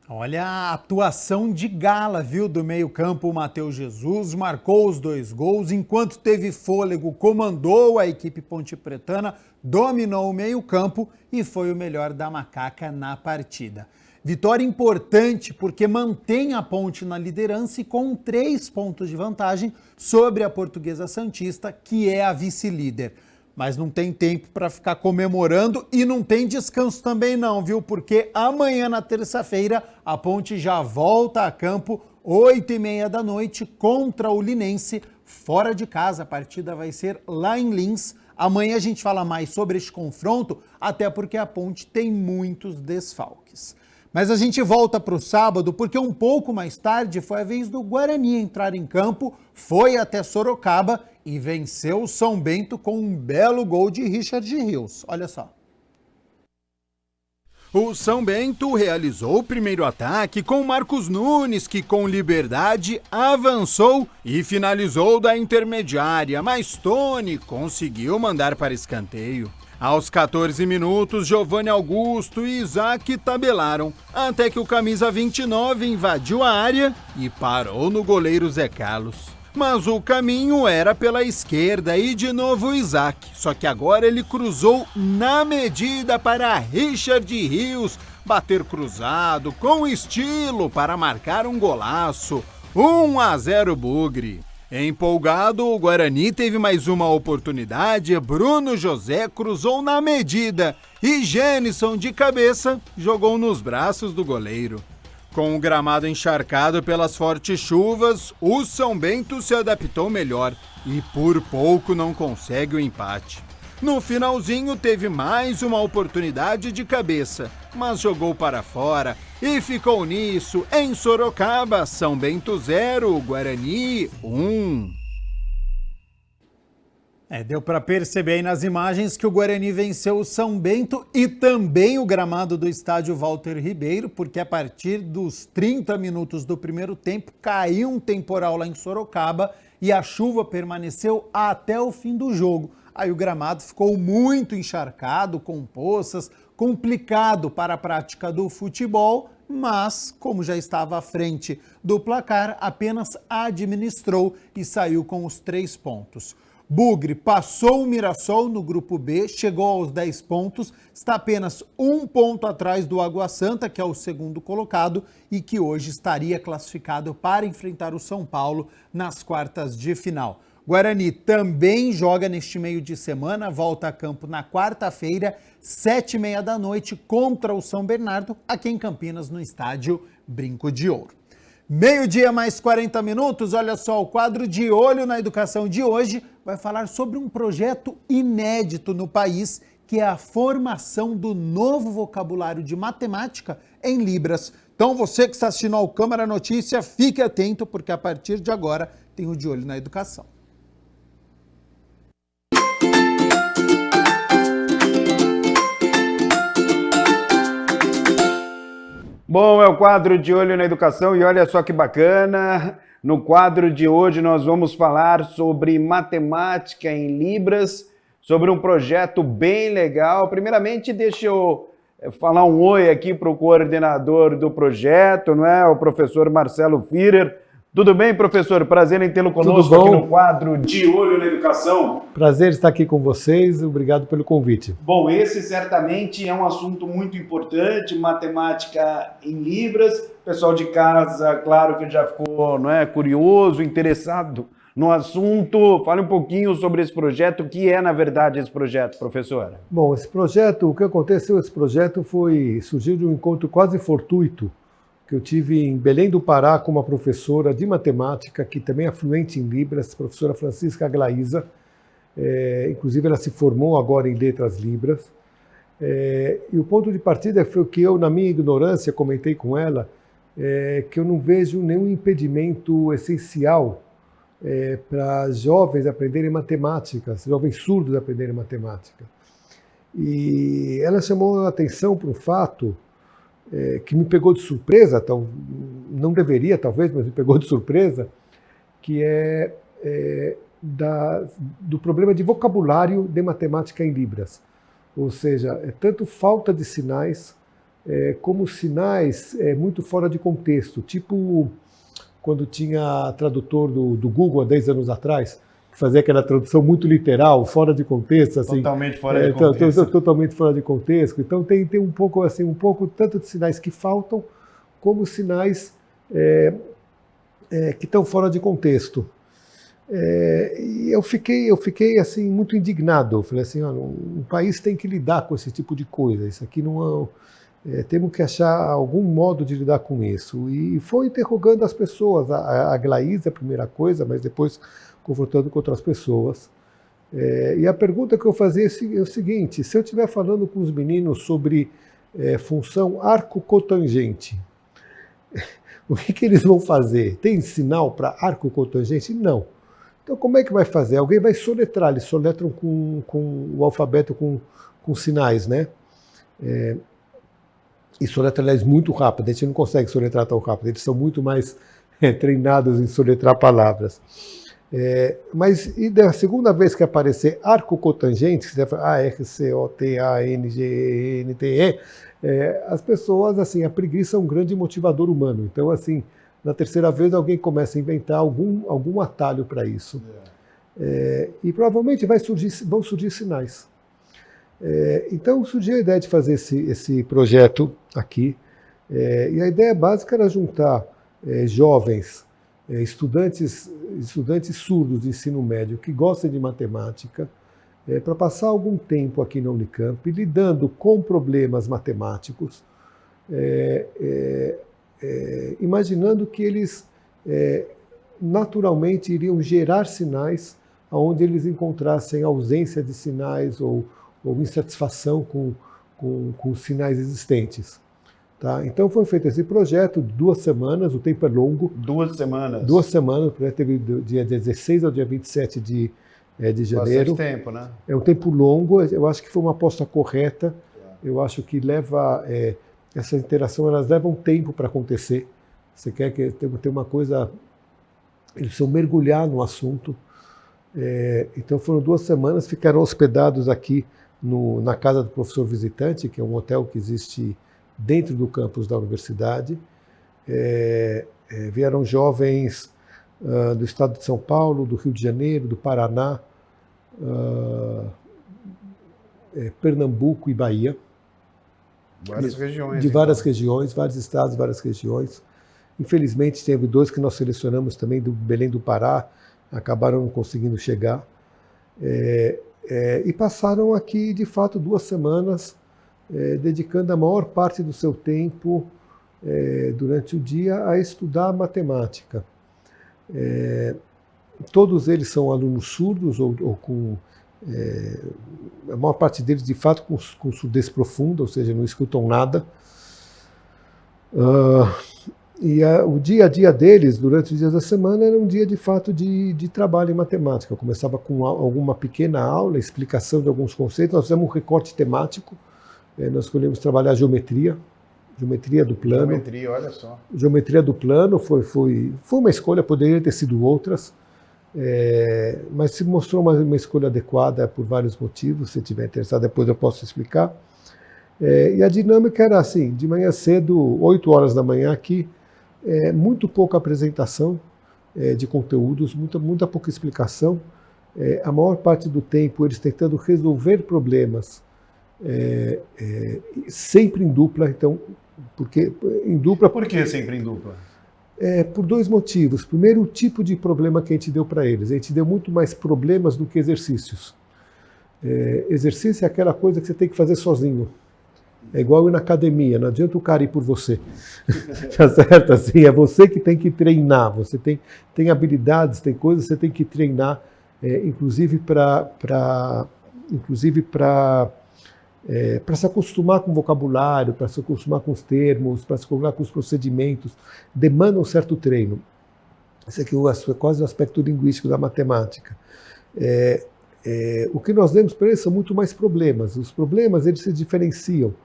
Olha a atuação de gala, viu, do meio-campo. O Matheus Jesus marcou os 2 gols, enquanto teve fôlego, comandou a equipe pontepretana, dominou o meio-campo e foi o melhor da macaca na partida. Vitória importante porque mantém a Ponte na liderança e com 3 pontos de vantagem sobre a Portuguesa Santista, que é a vice-líder. Mas não tem tempo para ficar comemorando e não tem descanso também não, viu? Porque amanhã, na terça-feira, a Ponte já volta a campo, 8h30 da noite, contra o Linense, fora de casa. A partida vai ser lá em Lins. Amanhã a gente fala mais sobre este confronto, até porque a Ponte tem muitos desfalques. Mas a gente volta para o sábado, porque um pouco mais tarde foi a vez do Guarani entrar em campo, foi até Sorocaba e venceu o São Bento com um belo gol de Richard Rios. Olha só. O São Bento realizou o primeiro ataque com Marcos Nunes, que com liberdade avançou e finalizou da intermediária, mas Tony conseguiu mandar para escanteio. Aos 14 minutos, Giovanni Augusto e Isaac tabelaram, até que o camisa 29 invadiu a área e parou no goleiro Zé Carlos. Mas o caminho era pela esquerda e de novo o Isaac, só que agora ele cruzou na medida para Richard Rios bater cruzado com estilo para marcar um golaço. 1-0 Bugre. Empolgado, o Guarani teve mais uma oportunidade, Bruno José cruzou na medida e Jênison de cabeça jogou nos braços do goleiro. Com o gramado encharcado pelas fortes chuvas, o São Bento se adaptou melhor e por pouco não consegue o empate. No finalzinho teve mais uma oportunidade de cabeça, mas jogou para fora e ficou nisso. Em Sorocaba, São Bento 0, Guarani 1. Deu para perceber aí nas imagens que o Guarani venceu o São Bento e também o gramado do estádio Walter Ribeiro, porque a partir dos 30 minutos do primeiro tempo caiu um temporal lá em Sorocaba e a chuva permaneceu até o fim do jogo. Aí o gramado ficou muito encharcado, com poças, complicado para a prática do futebol, mas, como já estava à frente do placar, apenas administrou e saiu com os 3 pontos. Bugre passou o Mirassol no grupo B, chegou aos 10 pontos, está apenas 1 ponto atrás do Água Santa, que é o segundo colocado e que hoje estaria classificado para enfrentar o São Paulo nas quartas de final. Guarani também joga neste meio de semana, volta a campo na quarta-feira, 7h30 da noite, contra o São Bernardo, aqui em Campinas, no estádio Brinco de Ouro. 12h mais 40 minutos, olha só, o quadro de Olho na Educação de hoje vai falar sobre um projeto inédito no país, que é a formação do novo vocabulário de matemática em Libras. Então você que está assistindo ao Câmara Notícia, fique atento, porque a partir de agora tem o De Olho na Educação. Bom, é o quadro de Olho na Educação e olha só que bacana. No quadro de hoje nós vamos falar sobre matemática em Libras, sobre um projeto bem legal. Primeiramente, deixa eu falar um oi aqui para o coordenador do projeto, não é? O professor Marcelo Führer. Tudo bem, professor? Prazer em tê-lo conosco aqui no quadro de Olho na Educação. Prazer estar aqui com vocês, obrigado pelo convite. Bom, esse certamente é um assunto muito importante, matemática em Libras. O pessoal de casa, claro que já ficou, não é, curioso, interessado no assunto. Fale um pouquinho sobre esse projeto, o que é, na verdade, esse projeto, professora? Bom, esse projeto, o que aconteceu, esse projeto surgiu de um encontro quase fortuito que eu tive em Belém do Pará com uma professora de matemática, que também é fluente em Libras, professora Francisca Aglaísa. Inclusive, ela se formou agora em Letras Libras. E o ponto de partida foi que eu, na minha ignorância, comentei com ela que eu não vejo nenhum impedimento essencial para jovens aprenderem matemática, jovens surdos aprenderem matemática. E ela chamou a atenção para um fato que me pegou de surpresa, não deveria talvez, mas me pegou de surpresa, que é do problema de vocabulário de matemática em Libras. Ou seja, é tanto falta de sinais, como sinais muito fora de contexto. Tipo quando tinha tradutor do Google há 10 anos atrás, que fazia aquela tradução muito literal, fora de contexto. Assim, totalmente fora de contexto. Totalmente fora de contexto. Então tem um pouco assim, tanto de sinais que faltam, como sinais que estão fora de contexto. E eu fiquei assim muito indignado. Eu falei assim, o país tem que lidar com esse tipo de coisa. Isso aqui não temos que achar algum modo de lidar com isso. E foi interrogando as pessoas. A Glaísa, a primeira coisa, mas depois confrontando com outras pessoas. E a pergunta que eu fazia é o seguinte: se eu estiver falando com os meninos sobre função arco-cotangente, o que eles vão fazer? Tem sinal para arco-cotangente? Não. Então como é que vai fazer? Alguém vai soletrar, eles soletram com o alfabeto com sinais, né? E soletra, aliás, muito rápido. A gente não consegue soletrar tão rápido, eles são muito mais treinados em soletrar palavras. Mas e da segunda vez que aparecer arco-cotangente, que você vai falar R-C-O-T-A-N-G-E-N-T-E, as pessoas, assim, a preguiça é um grande motivador humano. Então, assim, na terceira vez alguém começa a inventar algum atalho para isso. E provavelmente vão surgir sinais. Então surgiu a ideia de fazer esse projeto aqui. E a ideia básica era juntar jovens, estudantes surdos de ensino médio que gostam de matemática, para passar algum tempo aqui na Unicamp, lidando com problemas matemáticos, imaginando que eles naturalmente iriam gerar sinais onde eles encontrassem ausência de sinais ou insatisfação com os sinais existentes. Tá? Então foi feito esse projeto, 2 semanas, o tempo é longo. 2 semanas? 2 semanas, o projeto teve do dia 16 ao dia 27 de janeiro. Bastante tempo, né? É um tempo longo, eu acho que foi uma aposta correta, eu acho que essa interação, elas levam tempo para acontecer. Você quer que tenha uma coisa, eles precisam mergulhar no assunto. Então foram 2 semanas, ficaram hospedados aqui na casa do professor visitante, que é um hotel que existe dentro do campus da universidade. Vieram jovens do estado de São Paulo, do Rio de Janeiro, do Paraná, Pernambuco e Bahia. Várias regiões. De várias regiões, vários estados, várias regiões. Infelizmente, teve 2 que nós selecionamos também do Belém do Pará, acabaram não conseguindo chegar. E passaram aqui, de fato, 2 semanas, dedicando a maior parte do seu tempo durante o dia a estudar matemática. Todos eles são alunos surdos ou com... a maior parte deles, de fato, com surdez profunda, ou seja, não escutam nada. O dia a dia deles, durante os dias da semana, era um dia, de fato, de trabalho em matemática. Eu começava com alguma pequena aula, explicação de alguns conceitos. Nós fizemos um recorte temático. Nós escolhemos trabalhar geometria do plano. Geometria, olha só. Geometria do plano foi uma escolha, poderia ter sido outras, mas se mostrou uma escolha adequada por vários motivos. Se estiver interessado, depois eu posso explicar. E a dinâmica era assim: de manhã cedo, 8 horas da manhã aqui, muito pouca apresentação de conteúdos, muita pouca explicação. A maior parte do tempo eles tentando resolver problemas, sempre em dupla. Então, porque em dupla? Por que sempre em dupla? Por 2 motivos. Primeiro, o tipo de problema que a gente deu para eles. A gente deu muito mais problemas do que exercícios. Exercício é aquela coisa que você tem que fazer sozinho. É igual ir na academia, não adianta o cara ir por você. Tá certo? Assim, é você que tem que treinar. Você tem habilidades, tem coisas que você tem que treinar, inclusive para se acostumar com o vocabulário, para se acostumar com os termos, para se acostumar com os procedimentos. Demanda um certo treino. Esse aqui é quase o aspecto linguístico da matemática. O que nós demos para eles são muito mais problemas. Os problemas, eles se diferenciam.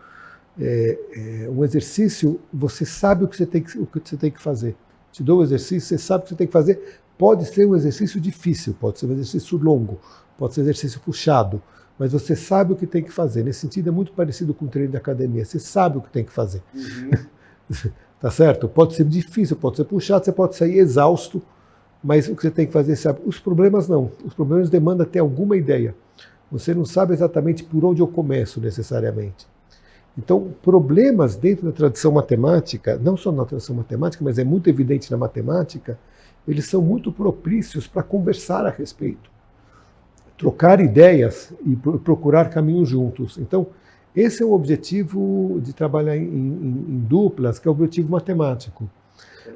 Um exercício, você sabe o que você tem que fazer. Te dou o exercício, você sabe o que você tem que fazer Pode ser um exercício difícil, pode ser um exercício longo, pode ser um exercício puxado, mas você sabe o que tem que fazer. Nesse sentido, é muito parecido com o treino de academia. Você sabe o que tem que fazer. Tá certo? Pode ser difícil, pode ser puxado, você pode sair exausto, mas o que você tem que fazer, sabe? Os problemas não. Os problemas demandam ter alguma ideia. Você não sabe exatamente por onde eu começo, necessariamente. Então, problemas dentro da tradição matemática, não só na tradição matemática, mas é muito evidente na matemática, eles são muito propícios para conversar a respeito, trocar ideias e procurar caminhos juntos. Então, esse é o objetivo de trabalhar em duplas, que é o objetivo matemático.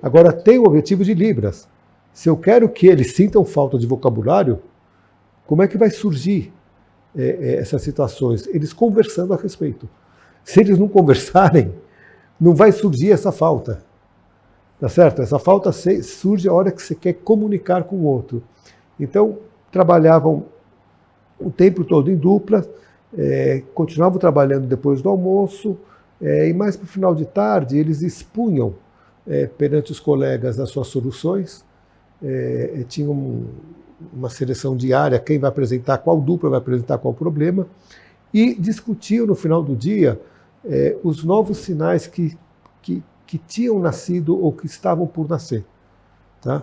Agora, tem o objetivo de Libras. Se eu quero que eles sintam falta de vocabulário, como é que vai surgir essas situações? Eles conversando a respeito. Se eles não conversarem, não vai surgir essa falta. Tá certo? Essa falta surge a hora que você quer comunicar com o outro. Então, trabalhavam o tempo todo em dupla, continuavam trabalhando depois do almoço, e mais para o final de tarde eles expunham perante os colegas as suas soluções, tinham uma seleção diária, quem vai apresentar, qual dupla vai apresentar qual problema, e discutiam no final do dia os novos sinais que tinham nascido ou que estavam por nascer. Tá?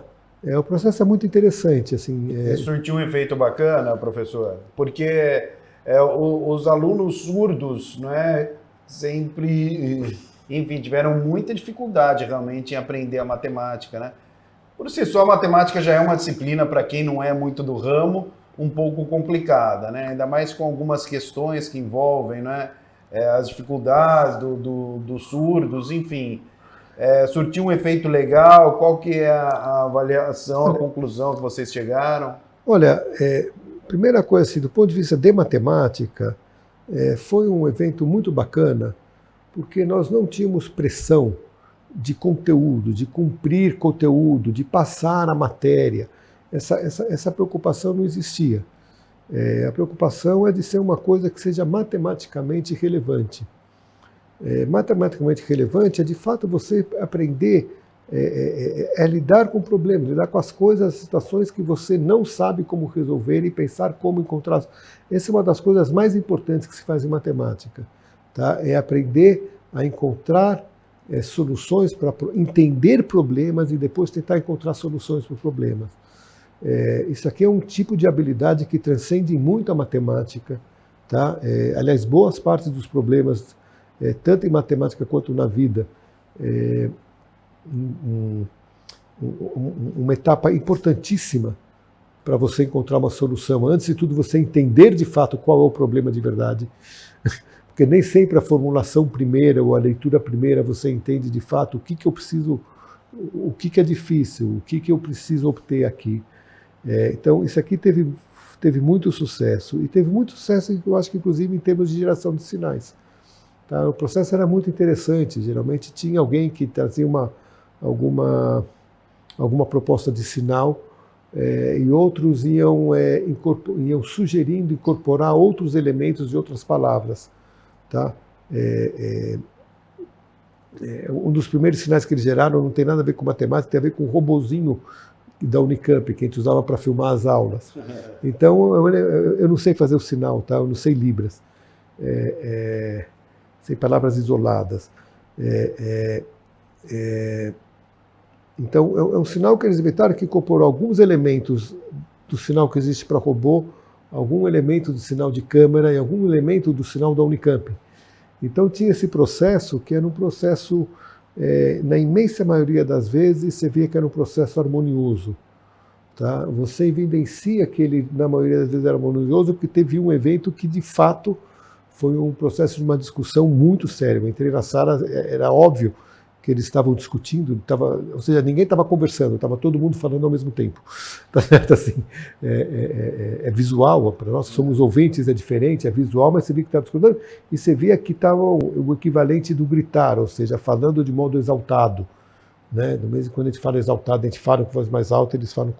O processo é muito interessante. Assim, Surtiu um efeito bacana, professor, porque os alunos surdos, né, sempre, enfim, tiveram muita dificuldade realmente em aprender a matemática, né? Por si só, a matemática já é uma disciplina, para quem não é muito do ramo, um pouco complicada, né? Ainda mais com algumas questões que envolvem, né, as dificuldades dos surdos, enfim. Surtiu um efeito legal? Qual que é a avaliação, a conclusão que vocês chegaram? Olha, primeira coisa, assim, do ponto de vista de matemática, foi um evento muito bacana, porque nós não tínhamos pressão de conteúdo, de cumprir conteúdo, de passar a matéria. Essa preocupação não existia. A preocupação é de ser uma coisa que seja matematicamente relevante. Matematicamente relevante é, de fato, você aprender a lidar com problemas, lidar com as coisas, as situações que você não sabe como resolver e pensar como encontrar. Essa é uma das coisas mais importantes que se faz em matemática. Tá? É aprender a encontrar soluções para entender problemas e depois tentar encontrar soluções para os problemas. Isso aqui é um tipo de habilidade que transcende muito a matemática. Tá? Aliás, boas partes dos problemas, tanto em matemática quanto na vida, uma etapa importantíssima para você encontrar uma solução. Antes de tudo, você entender de fato qual é o problema de verdade. Porque nem sempre a formulação primeira ou a leitura primeira você entende de fato o que eu preciso, o que é difícil, o que eu preciso obter aqui. Então, isso aqui teve muito sucesso. E teve muito sucesso, eu acho que inclusive em termos de geração de sinais. Tá? O processo era muito interessante. Geralmente tinha alguém que trazia alguma proposta de sinal, e outros iam sugerindo incorporar outros elementos de outras palavras. Tá? Um dos primeiros sinais que eles geraram não tem nada a ver com matemática, tem a ver com um robozinho da Unicamp, que a gente usava para filmar as aulas. Então, eu não sei fazer o sinal, tá? Eu não sei Libras. Sei palavras isoladas. Então, é um sinal que eles inventaram que incorporou alguns elementos do sinal que existe para robô, algum elemento do sinal de câmera e algum elemento do sinal da Unicamp. Então tinha esse processo que era um processo, na imensa maioria das vezes, você via que era um processo harmonioso. Tá? Você evidencia que ele, na maioria das vezes, era harmonioso porque teve um evento que, de fato, foi um processo de uma discussão muito séria. Eu entrei na sala, era óbvio que eles estavam discutindo, ou seja, ninguém estava conversando, estava todo mundo falando ao mesmo tempo. Tá certo? Assim, é visual, para nós que somos ouvintes é diferente, é visual, mas você via que estava discutindo, e você via que estava o equivalente do gritar, ou seja, falando de modo exaltado. Né? No mesmo quando a gente fala exaltado, a gente fala com voz mais alta, eles falam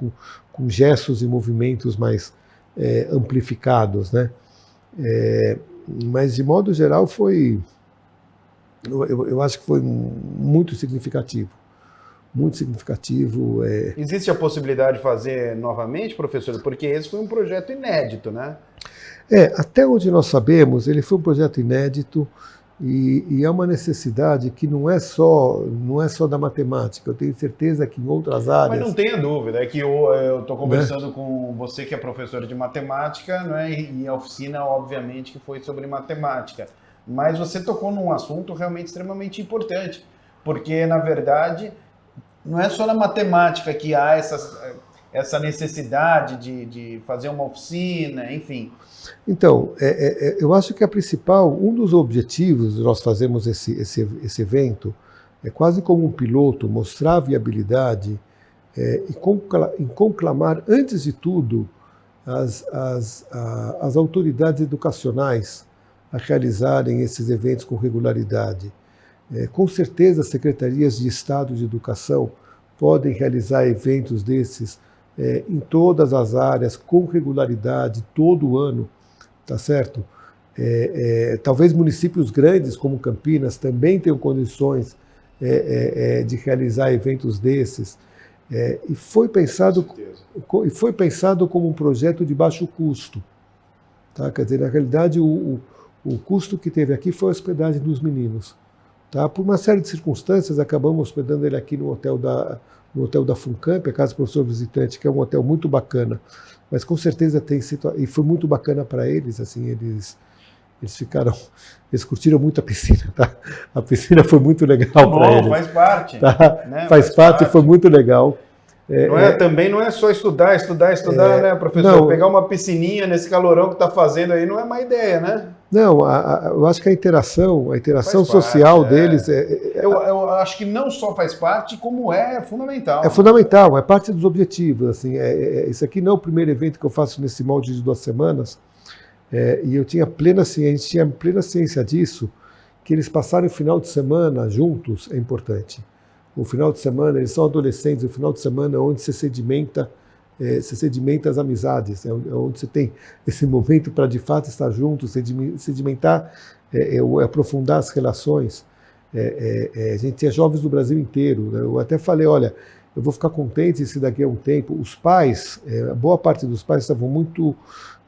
com gestos e movimentos mais amplificados. Né? Mas, de modo geral, foi... Eu acho que foi muito significativo. muito significativo. Existe a possibilidade de fazer novamente, professor? Porque esse foi um projeto inédito, né? Até onde nós sabemos, ele foi um projeto inédito e é uma necessidade que não é só da matemática. Eu tenho certeza que em outras áreas... Mas não tenha dúvida, é que eu estou conversando com você que é professora de matemática, né? E a oficina, obviamente, que foi sobre matemática. Mas você tocou num assunto realmente extremamente importante, porque, na verdade, não é só na matemática que há essa necessidade de fazer uma oficina, enfim. Então, eu acho que um dos objetivos de nós fazermos esse evento é quase como um piloto, mostrar a viabilidade e conclamar, antes de tudo, as autoridades educacionais a realizarem esses eventos com regularidade. Com certeza, as secretarias de Estado de Educação podem realizar eventos desses em todas as áreas, com regularidade, todo ano, tá certo? Talvez municípios grandes como Campinas também tenham condições de realizar eventos desses. E foi pensado como um projeto de baixo custo. Tá? Quer dizer, na realidade, o custo que teve aqui foi a hospedagem dos meninos. Tá? Por uma série de circunstâncias, acabamos hospedando ele aqui no hotel da Funcamp, a Casa do Professor Visitante, que é um hotel muito bacana. Mas com certeza e foi muito bacana para eles, assim, eles curtiram muito a piscina, tá? A piscina foi muito legal para eles. Faz parte. Tá? Né? Faz parte, foi muito legal. Também não é só estudar, né, professor? Não, pegar uma piscininha nesse calorão que está fazendo aí não é má ideia, né? Não, eu acho que a interação social deles... Eu acho que não só faz parte, como é fundamental. É fundamental, é parte dos objetivos. Assim, esse aqui não é o primeiro evento que eu faço nesse molde de 2 semanas, e a gente tinha plena ciência disso, que eles passarem o final de semana juntos é importante. O final de semana, eles são adolescentes, o final de semana é onde se sedimenta as amizades, é onde você tem esse momento para de fato estar junto, sedimentar, aprofundar as relações. A gente tinha jovens do Brasil inteiro, né? Eu até falei, olha, eu vou ficar contente se daqui a um tempo, os pais, boa parte dos pais estavam muito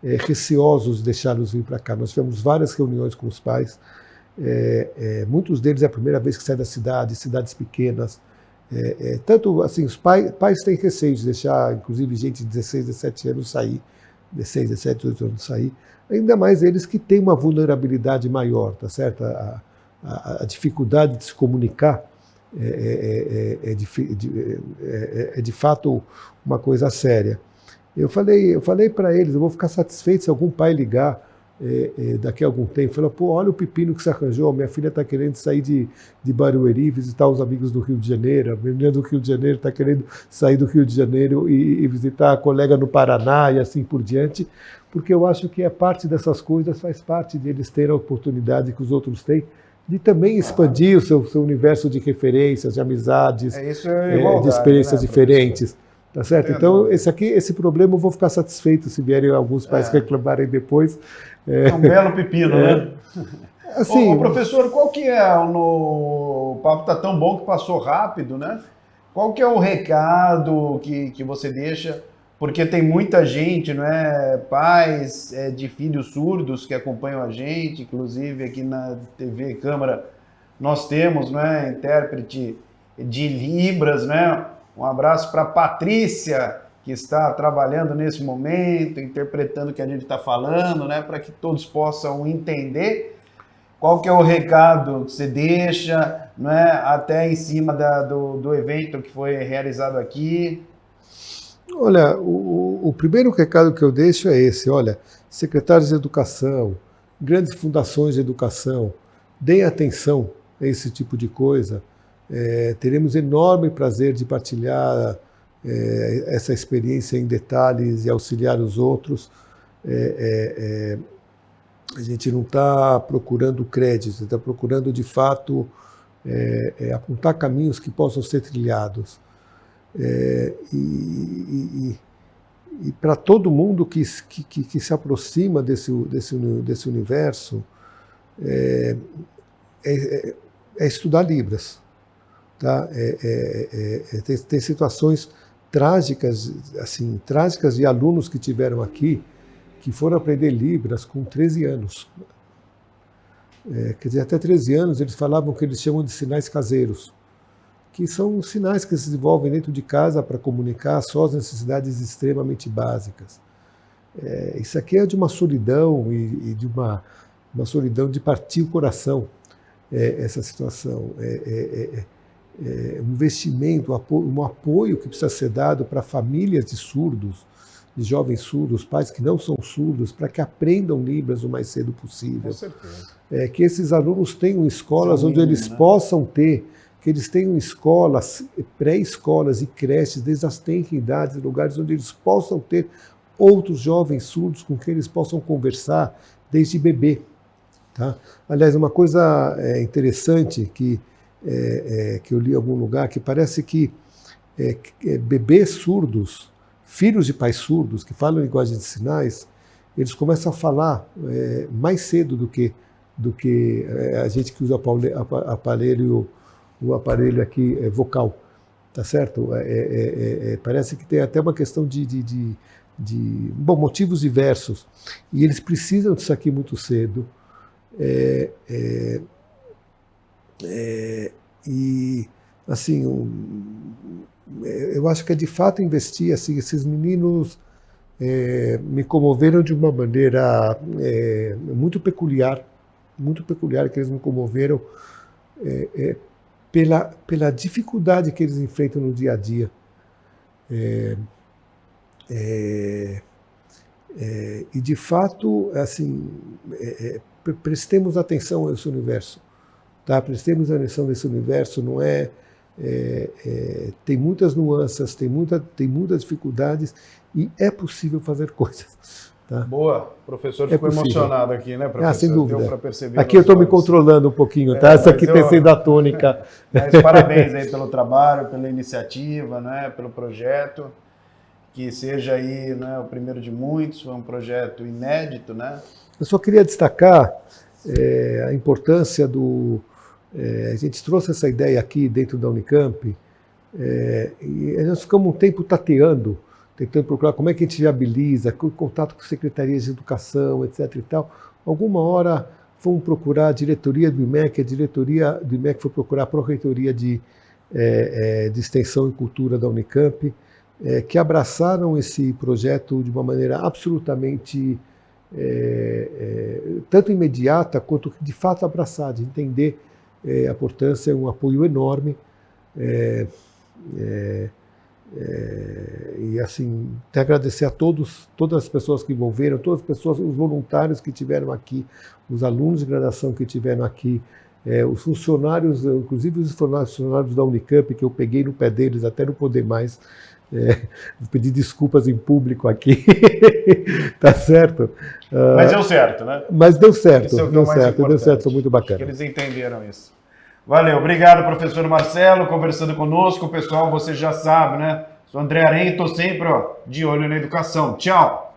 receosos de deixá-los vir para cá. Nós tivemos várias reuniões com os pais, muitos deles é a primeira vez que saem da cidade, cidades pequenas. Tanto assim, os pais têm receio de deixar, inclusive, gente de 16, 17 anos sair, 16, 17, 18 anos sair, ainda mais eles que têm uma vulnerabilidade maior, tá certo? A dificuldade de se comunicar é de fato uma coisa séria. Eu falei para eles, eu vou ficar satisfeito se algum pai ligar daqui a algum tempo, falou, pô, olha o pepino que você arranjou, minha filha está querendo sair de Barueri, visitar os amigos do Rio de Janeiro, a menina do Rio de Janeiro está querendo sair do Rio de Janeiro e visitar a colega no Paraná e assim por diante, porque eu acho que parte dessas coisas, faz parte de eles terem a oportunidade que os outros têm, de também expandir o seu universo de referências, de amizades, de experiências diferentes. Tá certo? Então, esse problema eu vou ficar satisfeito se vierem alguns pais reclamarem depois. É um belo pepino, né? Assim, professor, qual que é o papo tá tão bom que passou rápido, né? Qual que é o recado que você deixa? Porque tem muita gente, não é? Pais de filhos surdos que acompanham a gente, inclusive aqui na TV Câmara nós temos, né, intérprete de Libras, né? Um abraço para a Patrícia, que está trabalhando nesse momento, interpretando o que a gente está falando, né, para que todos possam entender qual que é o recado que você deixa, né, até em cima do evento que foi realizado aqui. Olha, o primeiro recado que eu deixo é esse, olha, secretários de educação, grandes fundações de educação, deem atenção a esse tipo de coisa. Teremos enorme prazer de partilhar essa experiência em detalhes e auxiliar os outros. A gente não está procurando crédito, está procurando de fato apontar caminhos que possam ser trilhados. E para todo mundo que se aproxima desse universo, é estudar Libras. Tá? Tem situações trágicas, assim, trágicas de alunos que tiveram aqui, que foram aprender Libras com 13 anos. Quer dizer, até 13 anos eles falavam que eles chamam de sinais caseiros, que são sinais que se desenvolvem dentro de casa para comunicar só as necessidades extremamente básicas. Isso aqui é de uma solidão e de uma solidão de partir o coração, essa situação. Um investimento, um apoio que precisa ser dado para famílias de surdos, de jovens surdos, pais que não são surdos, para que aprendam Libras o mais cedo possível. Com certeza. Que esses alunos tenham escolas onde eles possam ter, que eles tenham escolas, pré-escolas e creches, desde as tenridades, lugares onde eles possam ter outros jovens surdos com quem eles possam conversar desde bebê. Tá? Aliás, uma coisa interessante que eu li em algum lugar, que parece que bebês surdos, filhos de pais surdos, que falam linguagem de sinais, eles começam a falar mais cedo do que a gente que usa o aparelho aqui vocal, tá certo? Parece que tem até uma questão de motivos diversos, e eles precisam disso aqui muito cedo. E assim, eu acho que é de fato investir, assim, esses meninos me comoveram de uma maneira muito peculiar, que eles me comoveram pela dificuldade que eles enfrentam no dia a dia. E de fato, assim, prestemos atenção a esse universo. Tá? Prestemos atenção nesse universo, não tem muitas nuances, tem muitas dificuldades e é possível fazer coisas. Tá? Boa, o professor ficou emocionado aqui, né, professor? Sem dúvida. Deu para perceber. Aqui eu estou me controlando um pouquinho, tá? Essa aqui tem sido a tônica. Mas parabéns aí pelo trabalho, pela iniciativa, né, pelo projeto. Que seja aí, né, o primeiro de muitos, foi um projeto inédito, né? Eu só queria destacar a importância a gente trouxe essa ideia aqui dentro da Unicamp, e nós ficamos um tempo tentando procurar como é que a gente viabiliza, contato com secretarias de educação, etc. e tal. Alguma hora fomos procurar a diretoria do IMEC, a diretoria do IMEC foi procurar a Pró-Reitoria de Extensão e Cultura da Unicamp, que abraçaram esse projeto de uma maneira absolutamente tanto imediata quanto de fato abraçada, de entender a importância, um apoio enorme. E assim, agradecer a todas as pessoas que envolveram, todas as pessoas, os voluntários que tiveram aqui, os alunos de graduação que tiveram aqui, os funcionários, inclusive os funcionários da Unicamp, que eu peguei no pé deles até não poder mais. Pedir desculpas em público aqui. Tá certo? Mas deu certo, né? Mas deu certo, Isso é o deu certo, foi muito bacana. Acho que eles entenderam isso. Valeu, obrigado, professor Marcelo, conversando conosco. Pessoal, você já sabe, né? Sou André Arenha e estou sempre de olho na educação. Tchau!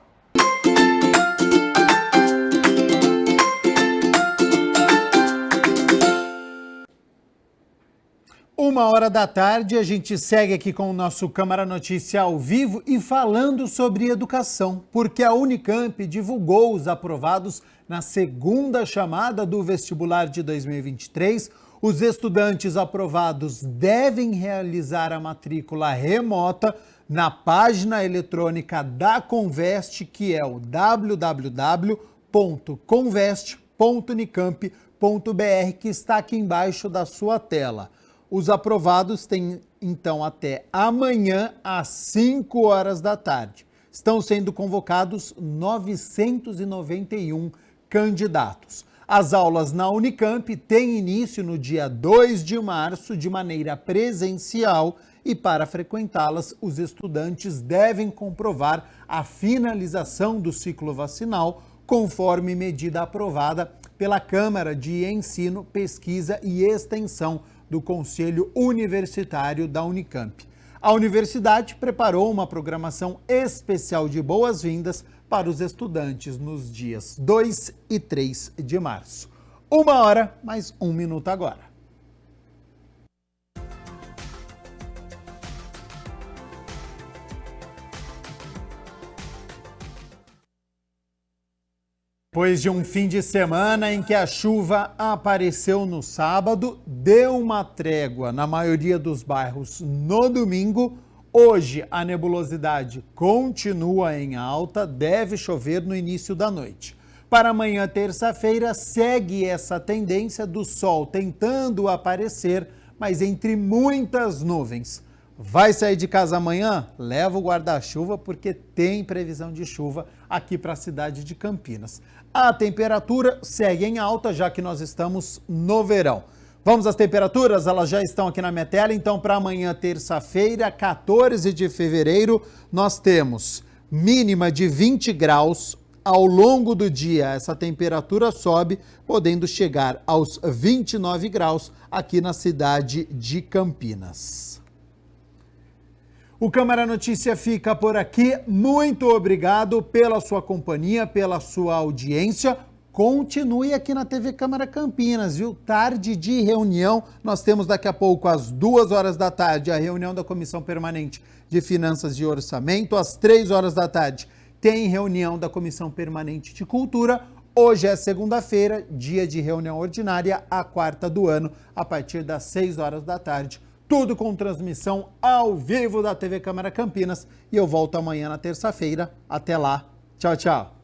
Uma hora da tarde, a gente segue aqui com o nosso Câmara Notícia ao vivo e falando sobre educação, porque a Unicamp divulgou os aprovados na segunda chamada do vestibular de 2023. Os estudantes aprovados devem realizar a matrícula remota na página eletrônica da Conveste, que é o www.conveste.unicamp.br, que está aqui embaixo da sua tela. Os aprovados têm, então, até amanhã, às 5 horas da tarde. Estão sendo convocados 991 candidatos. As aulas na Unicamp têm início no dia 2 de março, de maneira presencial, e para frequentá-las, os estudantes devem comprovar a finalização do ciclo vacinal, conforme medida aprovada pela Câmara de Ensino, Pesquisa e Extensão do Conselho Universitário da Unicamp. A universidade preparou uma programação especial de boas-vindas para os estudantes nos dias 2 e 3 de março. 1 hora, mais 1 minuto agora. Depois de um fim de semana em que a chuva apareceu no sábado, deu uma trégua na maioria dos bairros no domingo. Hoje a nebulosidade continua em alta, deve chover no início da noite. Para amanhã, terça-feira, segue essa tendência do sol tentando aparecer, mas entre muitas nuvens. Vai sair de casa amanhã? Leva o guarda-chuva porque tem previsão de chuva aqui para a cidade de Campinas. A temperatura segue em alta, já que nós estamos no verão. Vamos às temperaturas? Elas já estão aqui na minha tela. Então, para amanhã, terça-feira, 14 de fevereiro, nós temos mínima de 20 graus. Ao longo do dia, essa temperatura sobe, podendo chegar aos 29 graus aqui na cidade de Campinas. O Câmara Notícia fica por aqui. Muito obrigado pela sua companhia, pela sua audiência. Continue aqui na TV Câmara Campinas, viu? Tarde de reunião. Nós temos daqui a pouco, às 2 horas da tarde, a reunião da Comissão Permanente de Finanças e Orçamento. Às 3 horas da tarde, tem reunião da Comissão Permanente de Cultura. Hoje é segunda-feira, dia de reunião ordinária, a 4ª do ano, a partir das 6 horas da tarde. Tudo com transmissão ao vivo da TV Câmara Campinas. E eu volto amanhã na terça-feira. Até lá. Tchau, tchau.